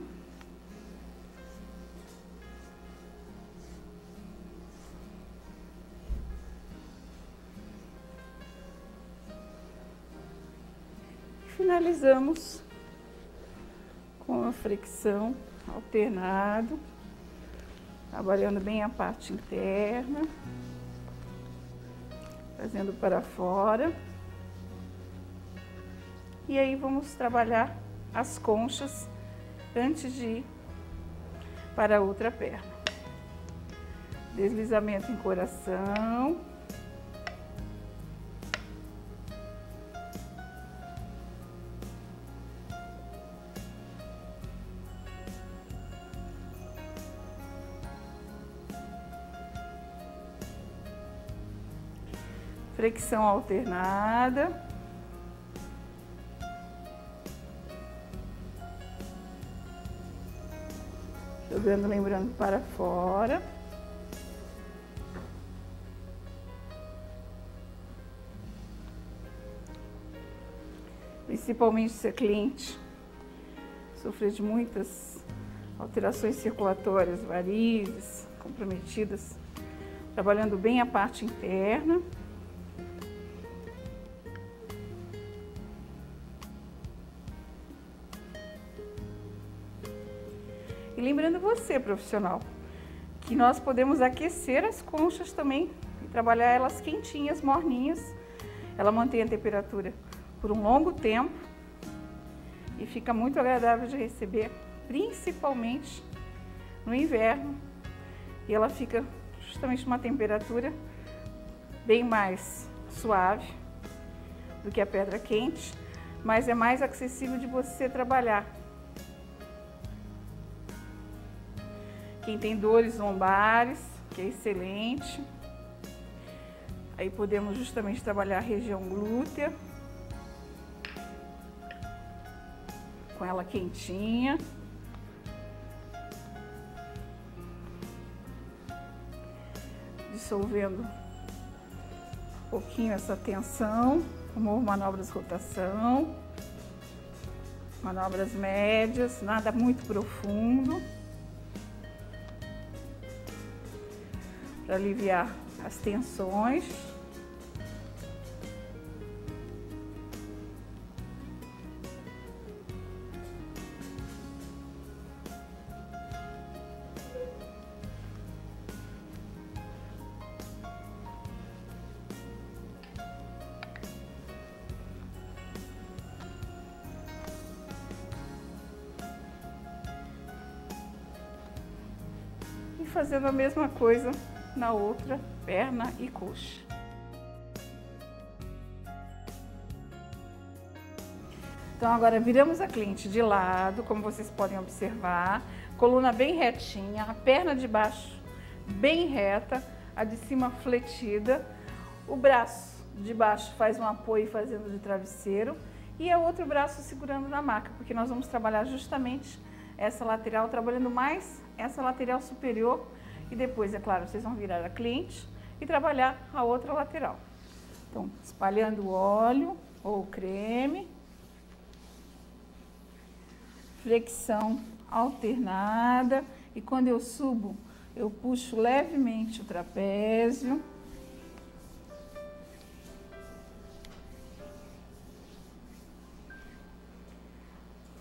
Finalizamos com a flexão alternado, trabalhando bem a parte interna, trazendo para fora. E aí vamos trabalhar as conchas antes de ir para a outra perna. Deslizamento em coração. Flexão alternada. Jogando, lembrando, para fora. Principalmente se a cliente sofrer de muitas alterações circulatórias, varizes, comprometidas, trabalhando bem a parte interna. E lembrando você, profissional, que nós podemos aquecer as conchas também e trabalhar elas quentinhas, morninhas. Ela mantém a temperatura por um longo tempo e fica muito agradável de receber, principalmente no inverno. E ela fica justamente uma temperatura bem mais suave do que a pedra quente, mas é mais acessível de você trabalhar. Quem tem dores lombares, que é excelente. Aí podemos justamente trabalhar a região glútea, com ela quentinha. Dissolvendo um pouquinho essa tensão, como manobras de rotação, manobras médias, nada muito profundo, para aliviar as tensões. E fazendo a mesma coisa na outra perna e coxa. Então agora viramos a cliente de lado, como vocês podem observar, coluna bem retinha, a perna de baixo bem reta, a de cima fletida, o braço de baixo faz um apoio fazendo de travesseiro e o outro braço segurando na maca, porque nós vamos trabalhar justamente essa lateral, trabalhando mais essa lateral superior. E depois, é claro, vocês vão virar a cliente e trabalhar a outra lateral. Então, espalhando o óleo ou o creme. Flexão alternada. E quando eu subo, eu puxo levemente o trapézio.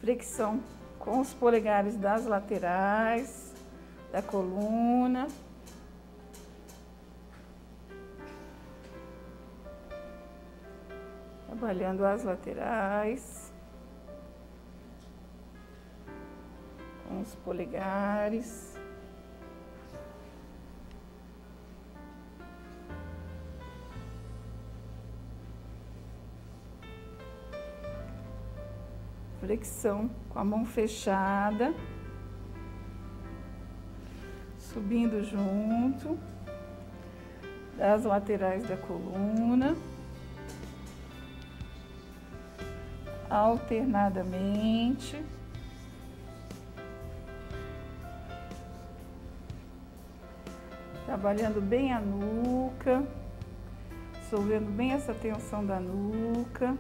Flexão com os polegares das laterais da coluna. Trabalhando as laterais com os polegares. Flexão com a mão fechada. Subindo junto das laterais da coluna, alternadamente. Trabalhando bem a nuca, dissolvendo bem essa tensão da nuca,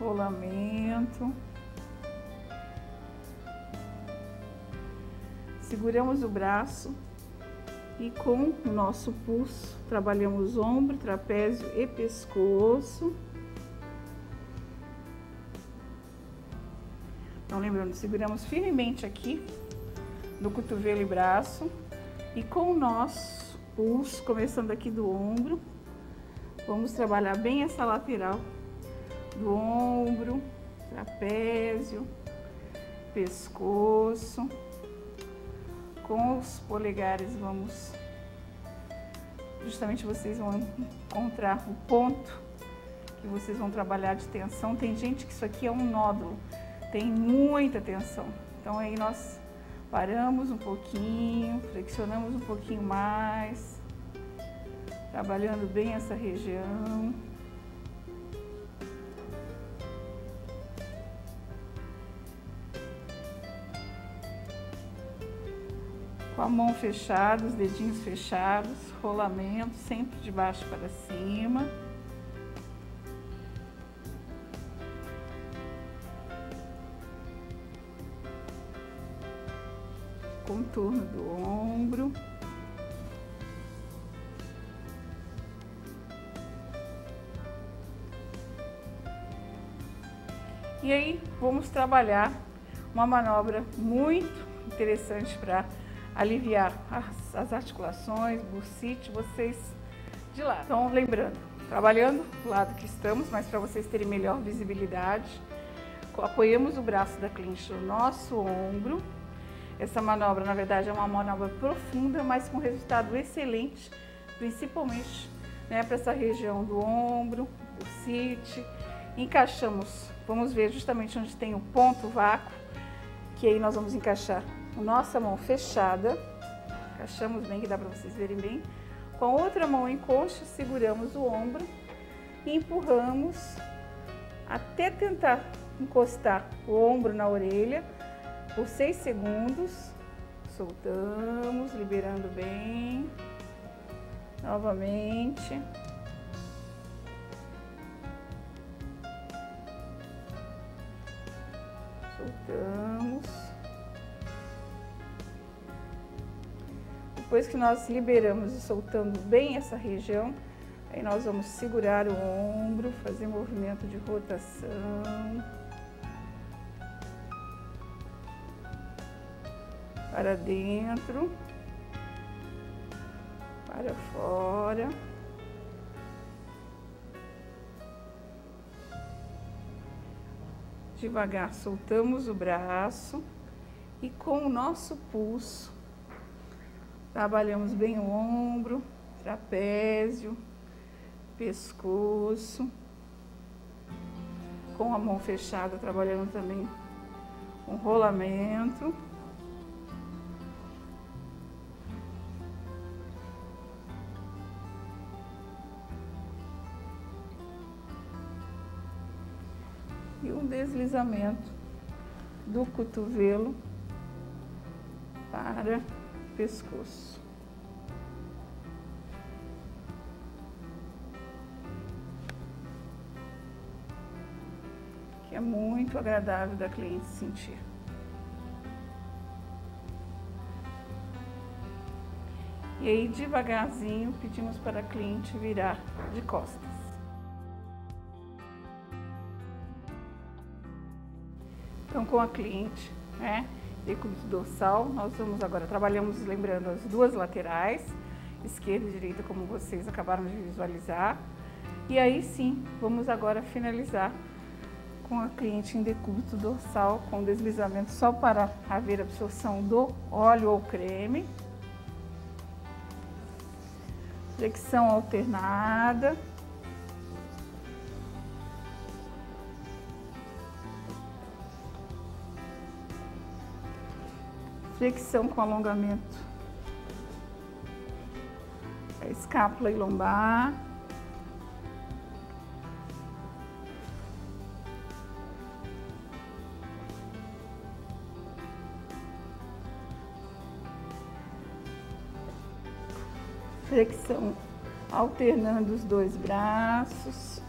rolamento. Seguramos o braço e com o nosso pulso trabalhamos ombro, trapézio e pescoço. Então, lembrando, seguramos firmemente aqui no cotovelo e braço e com o nosso pulso, começando aqui do ombro, vamos trabalhar bem essa lateral do ombro, trapézio, pescoço. Com os polegares justamente vocês vão encontrar o ponto que vocês vão trabalhar de tensão. Tem gente que isso aqui é um nódulo, tem muita tensão. Então aí nós paramos um pouquinho, flexionamos um pouquinho mais, trabalhando bem essa região. Com a mão fechada, os dedinhos fechados, rolamento sempre de baixo para cima. Contorno do ombro. E aí, vamos trabalhar uma manobra muito interessante para aliviar as articulações, bursite, vocês de lado. Então, lembrando, trabalhando do lado que estamos, mas para vocês terem melhor visibilidade, apoiamos o braço da clinch no nosso ombro. Essa manobra, na verdade, é uma manobra profunda, mas com resultado excelente, principalmente, né, para essa região do ombro, bursite. Encaixamos, vamos ver justamente onde tem o ponto vácuo, que aí nós vamos encaixar a nossa mão fechada, encaixamos bem, que dá para vocês verem bem. Com a outra mão em coxa, seguramos o ombro e empurramos até tentar encostar o ombro na orelha por 6 segundos. Soltamos, liberando bem. Novamente. Soltamos. Depois que nós liberamos e soltando bem essa região, aí nós vamos segurar o ombro, fazer movimento de rotação. Para dentro. Para fora. Devagar soltamos o braço e com o nosso pulso trabalhamos bem o ombro, trapézio, pescoço. Com a mão fechada, trabalhando também um rolamento. E um deslizamento do cotovelo para o pescoço. Que é muito agradável da cliente sentir. E aí, devagarzinho, pedimos para a cliente virar de costas. Então, com a cliente, né, decúbito dorsal, nós vamos agora, trabalhamos lembrando as duas laterais, esquerda e direita, como vocês acabaram de visualizar. E aí sim, vamos agora finalizar com a cliente em decúbito dorsal, com deslizamento só para haver absorção do óleo ou creme. Flexão alternada. Flexão com alongamento da escápula e lombar. Flexão alternando os dois braços.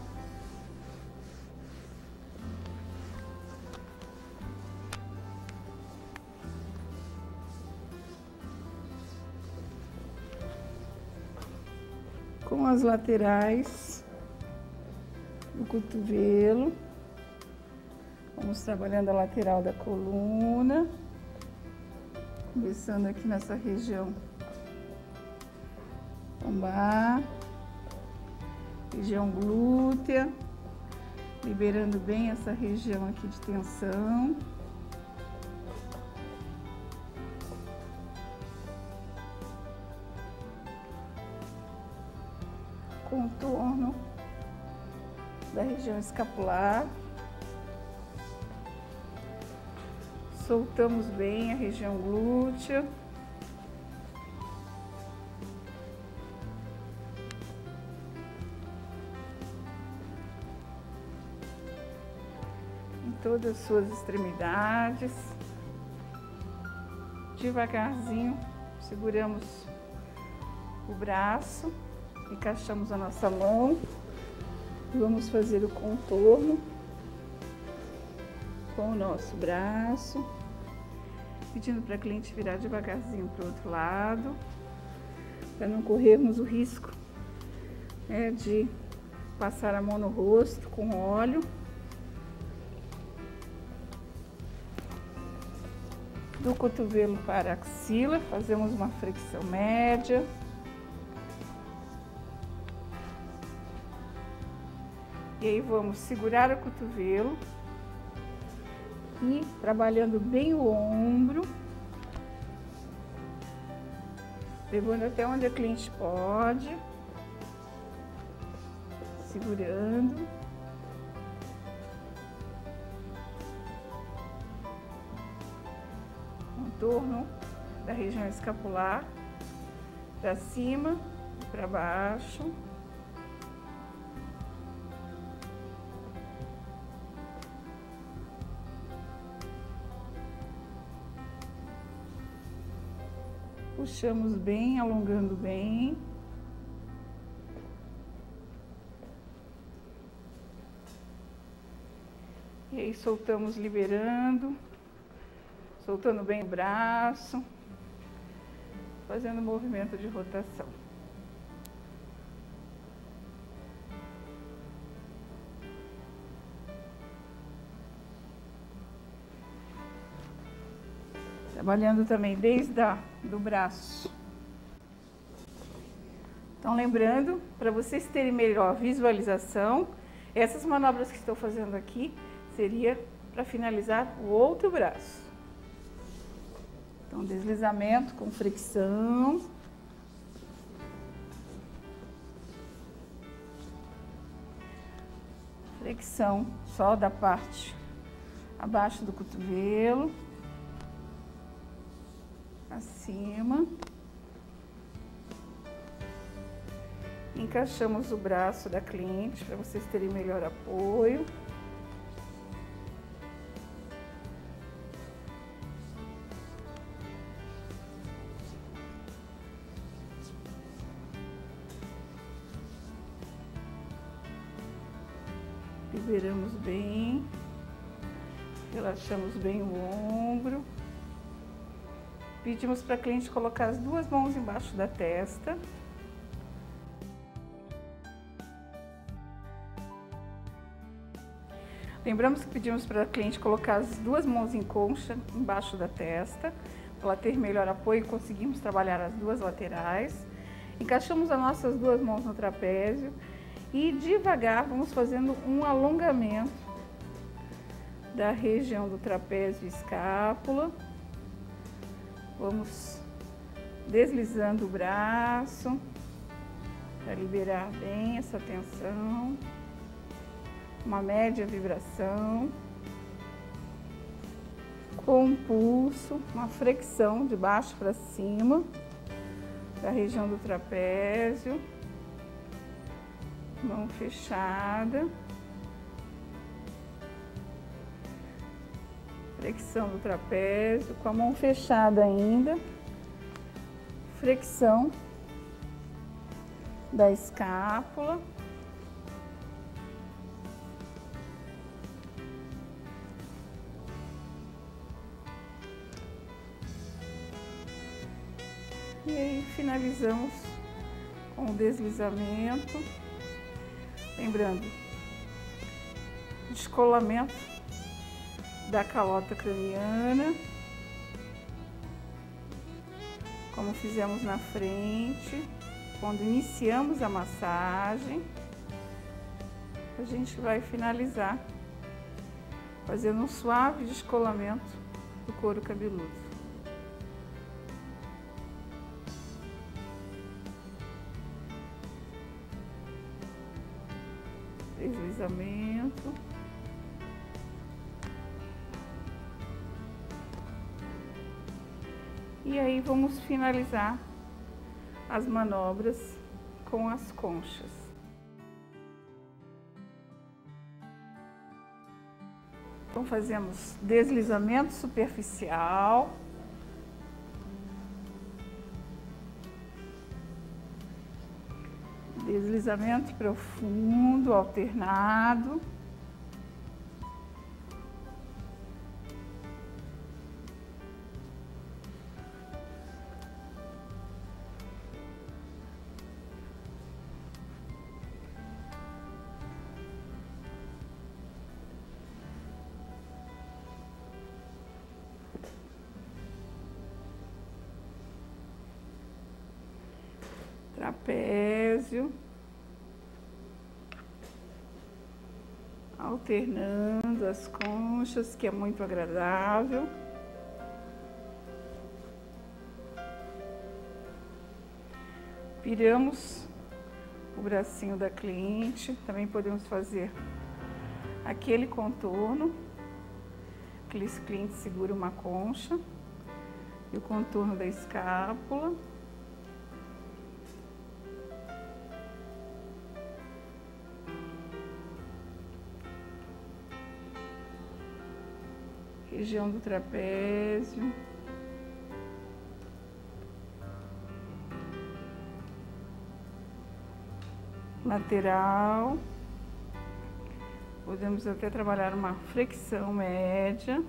com as laterais do cotovelo. Vamos trabalhando a lateral da coluna, começando aqui nessa região lombar, região glútea, liberando bem essa região aqui de tensão. Contorno da região escapular. Soltamos bem a região glútea. Em todas as suas extremidades. Devagarzinho, seguramos o braço. Encaixamos a nossa mão e vamos fazer o contorno com o nosso braço, pedindo para a cliente virar devagarzinho para o outro lado, para não corrermos o risco, né, de passar a mão no rosto com óleo. Do cotovelo para a axila, fazemos uma flexão média. E aí vamos segurar o cotovelo e trabalhando bem o ombro, levando até onde a cliente pode, segurando. Contorno da região escapular, para cima e para baixo. Puxamos bem, alongando bem. E aí soltamos, liberando, soltando bem o braço, fazendo um movimento de rotação. Trabalhando também desde do braço. Então, lembrando, para vocês terem melhor visualização, essas manobras que estou fazendo aqui seria para finalizar o outro braço. Então, deslizamento com fricção. Flexão só da parte abaixo do cotovelo. Acima. Encaixamos o braço da cliente para vocês terem melhor apoio. Liberamos bem. Relaxamos bem o ombro. Pedimos para a cliente colocar as duas mãos embaixo da testa. Lembramos que pedimos para a cliente colocar as duas mãos em concha embaixo da testa, para ela ter melhor apoio e conseguimos trabalhar as duas laterais. Encaixamos as nossas duas mãos no trapézio e devagar vamos fazendo um alongamento da região do trapézio e escápula. Vamos deslizando o braço para liberar bem essa tensão. Uma média vibração. Com um pulso, uma flexão de baixo para cima da região do trapézio. Mão fechada. Flexão do trapézio, com a mão fechada ainda, flexão da escápula. E aí finalizamos com o deslizamento. Lembrando, descolamento da calota craniana, como fizemos na frente. Quando iniciamos a massagem, a gente vai finalizar fazendo um suave descolamento do couro cabeludo. Deslizamento. E aí vamos finalizar as manobras com as conchas. Então fazemos deslizamento superficial. Deslizamento profundo, alternado. Trapézio, alternando as conchas, que é muito agradável. Viramos o bracinho da cliente, também podemos fazer aquele contorno, aqueles clientes seguram uma concha, e o contorno da escápula. Região do trapézio. Lateral. Podemos até trabalhar uma flexão média.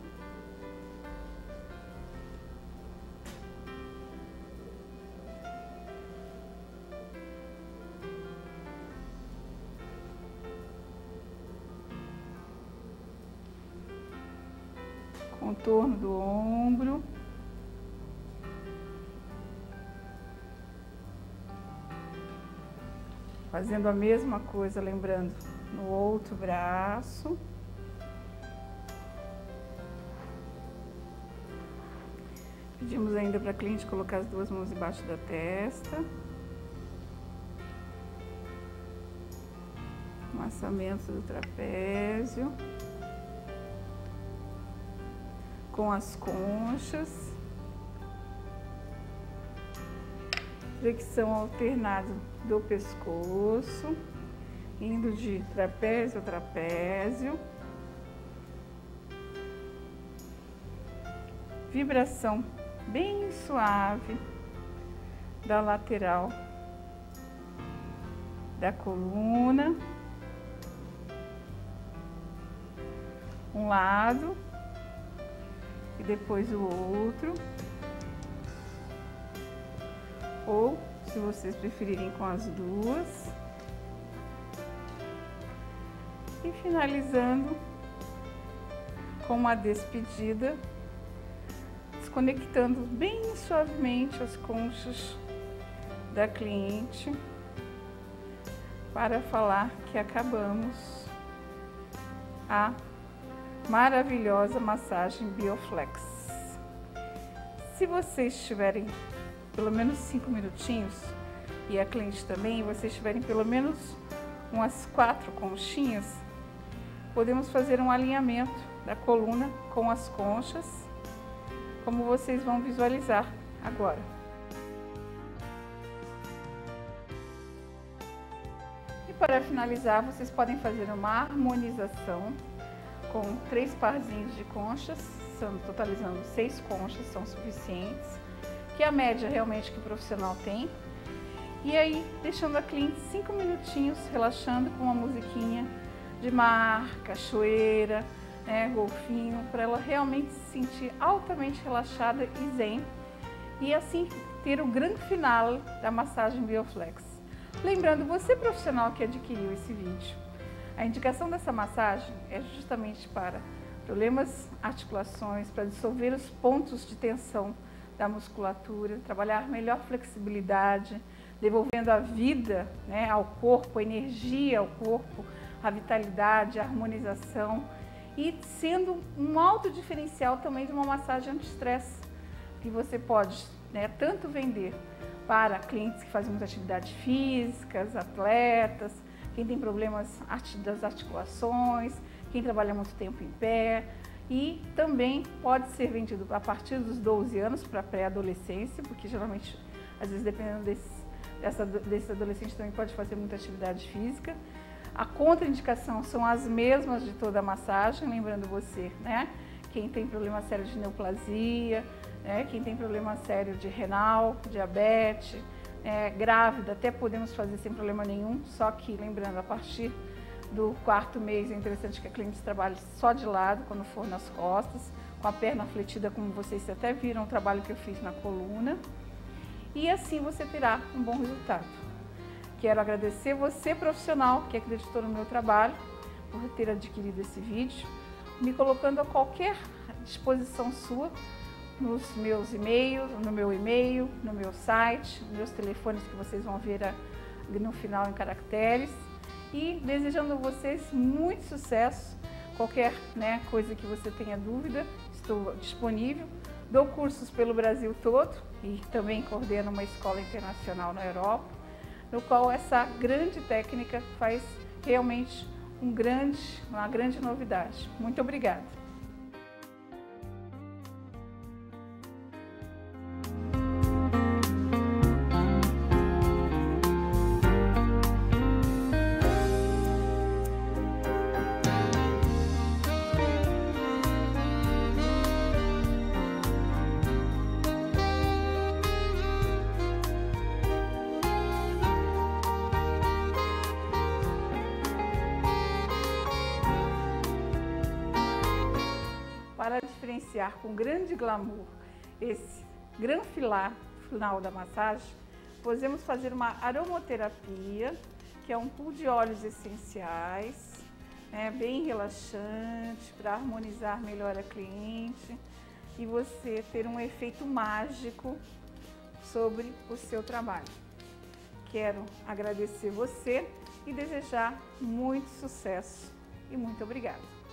Contorno do ombro. Fazendo a mesma coisa, lembrando, no outro braço. Pedimos ainda para a cliente colocar as duas mãos embaixo da testa. Massamento do trapézio. Com as conchas. Flexão alternada do pescoço, indo de trapézio a trapézio. Vibração bem suave da lateral da coluna. Um lado e depois o outro. Ou, se vocês preferirem, com as duas. E finalizando com uma despedida, desconectando bem suavemente as conchas da cliente para falar que acabamos a maravilhosa massagem Bioflex. Se vocês tiverem pelo menos 5 minutinhos, e a cliente também, vocês tiverem pelo menos umas 4 conchinhas, podemos fazer um alinhamento da coluna com as conchas, como vocês vão visualizar agora. E para finalizar, vocês podem fazer uma harmonização com 3 parzinhos de conchas, totalizando 6 conchas, são suficientes, que é a média realmente que o profissional tem. E aí, deixando a cliente 5 minutinhos, relaxando com uma musiquinha de mar, cachoeira, né, golfinho, para ela realmente se sentir altamente relaxada e zen. E assim ter o grande final da massagem Bioflex. Lembrando, você profissional que adquiriu esse vídeo, a indicação dessa massagem é justamente para problemas articulações, para dissolver os pontos de tensão da musculatura, trabalhar melhor flexibilidade, devolvendo a vida, né, ao corpo, a energia ao corpo, a vitalidade, a harmonização e sendo um alto diferencial também de uma massagem anti-estresse, que você pode, né, tanto vender para clientes que fazem muitas atividades físicas, atletas, quem tem problemas das articulações, quem trabalha muito tempo em pé, e também pode ser vendido a partir dos 12 anos para pré-adolescência, porque geralmente, às vezes, dependendo desse adolescente, também pode fazer muita atividade física. A contraindicação são as mesmas de toda a massagem, lembrando você, né? Quem tem problema sério de neoplasia, né? Quem tem problema sério de renal, diabetes, grávida, até podemos fazer sem problema nenhum, só que lembrando, a partir do 4º mês é interessante que a cliente trabalhe só de lado, quando for nas costas, com a perna fletida, como vocês até viram o trabalho que eu fiz na coluna, e assim você terá um bom resultado. Quero agradecer você, profissional, que acreditou no meu trabalho, por ter adquirido esse vídeo, me colocando a qualquer disposição sua, nos meus e-mails, no meu e-mail, no meu site, nos meus telefones que vocês vão ver no final em caracteres, e desejando a vocês muito sucesso. Qualquer, né, coisa que você tenha dúvida, estou disponível. Dou cursos pelo Brasil todo e também coordeno uma escola internacional na Europa, no qual essa grande técnica faz realmente uma grande novidade. Muito obrigada! Para diferenciar com grande glamour esse grande final da massagem, podemos fazer uma aromaterapia, que é um pool de óleos essenciais, né, bem relaxante, para harmonizar melhor a cliente e você ter um efeito mágico sobre o seu trabalho. Quero agradecer você e desejar muito sucesso e muito obrigada!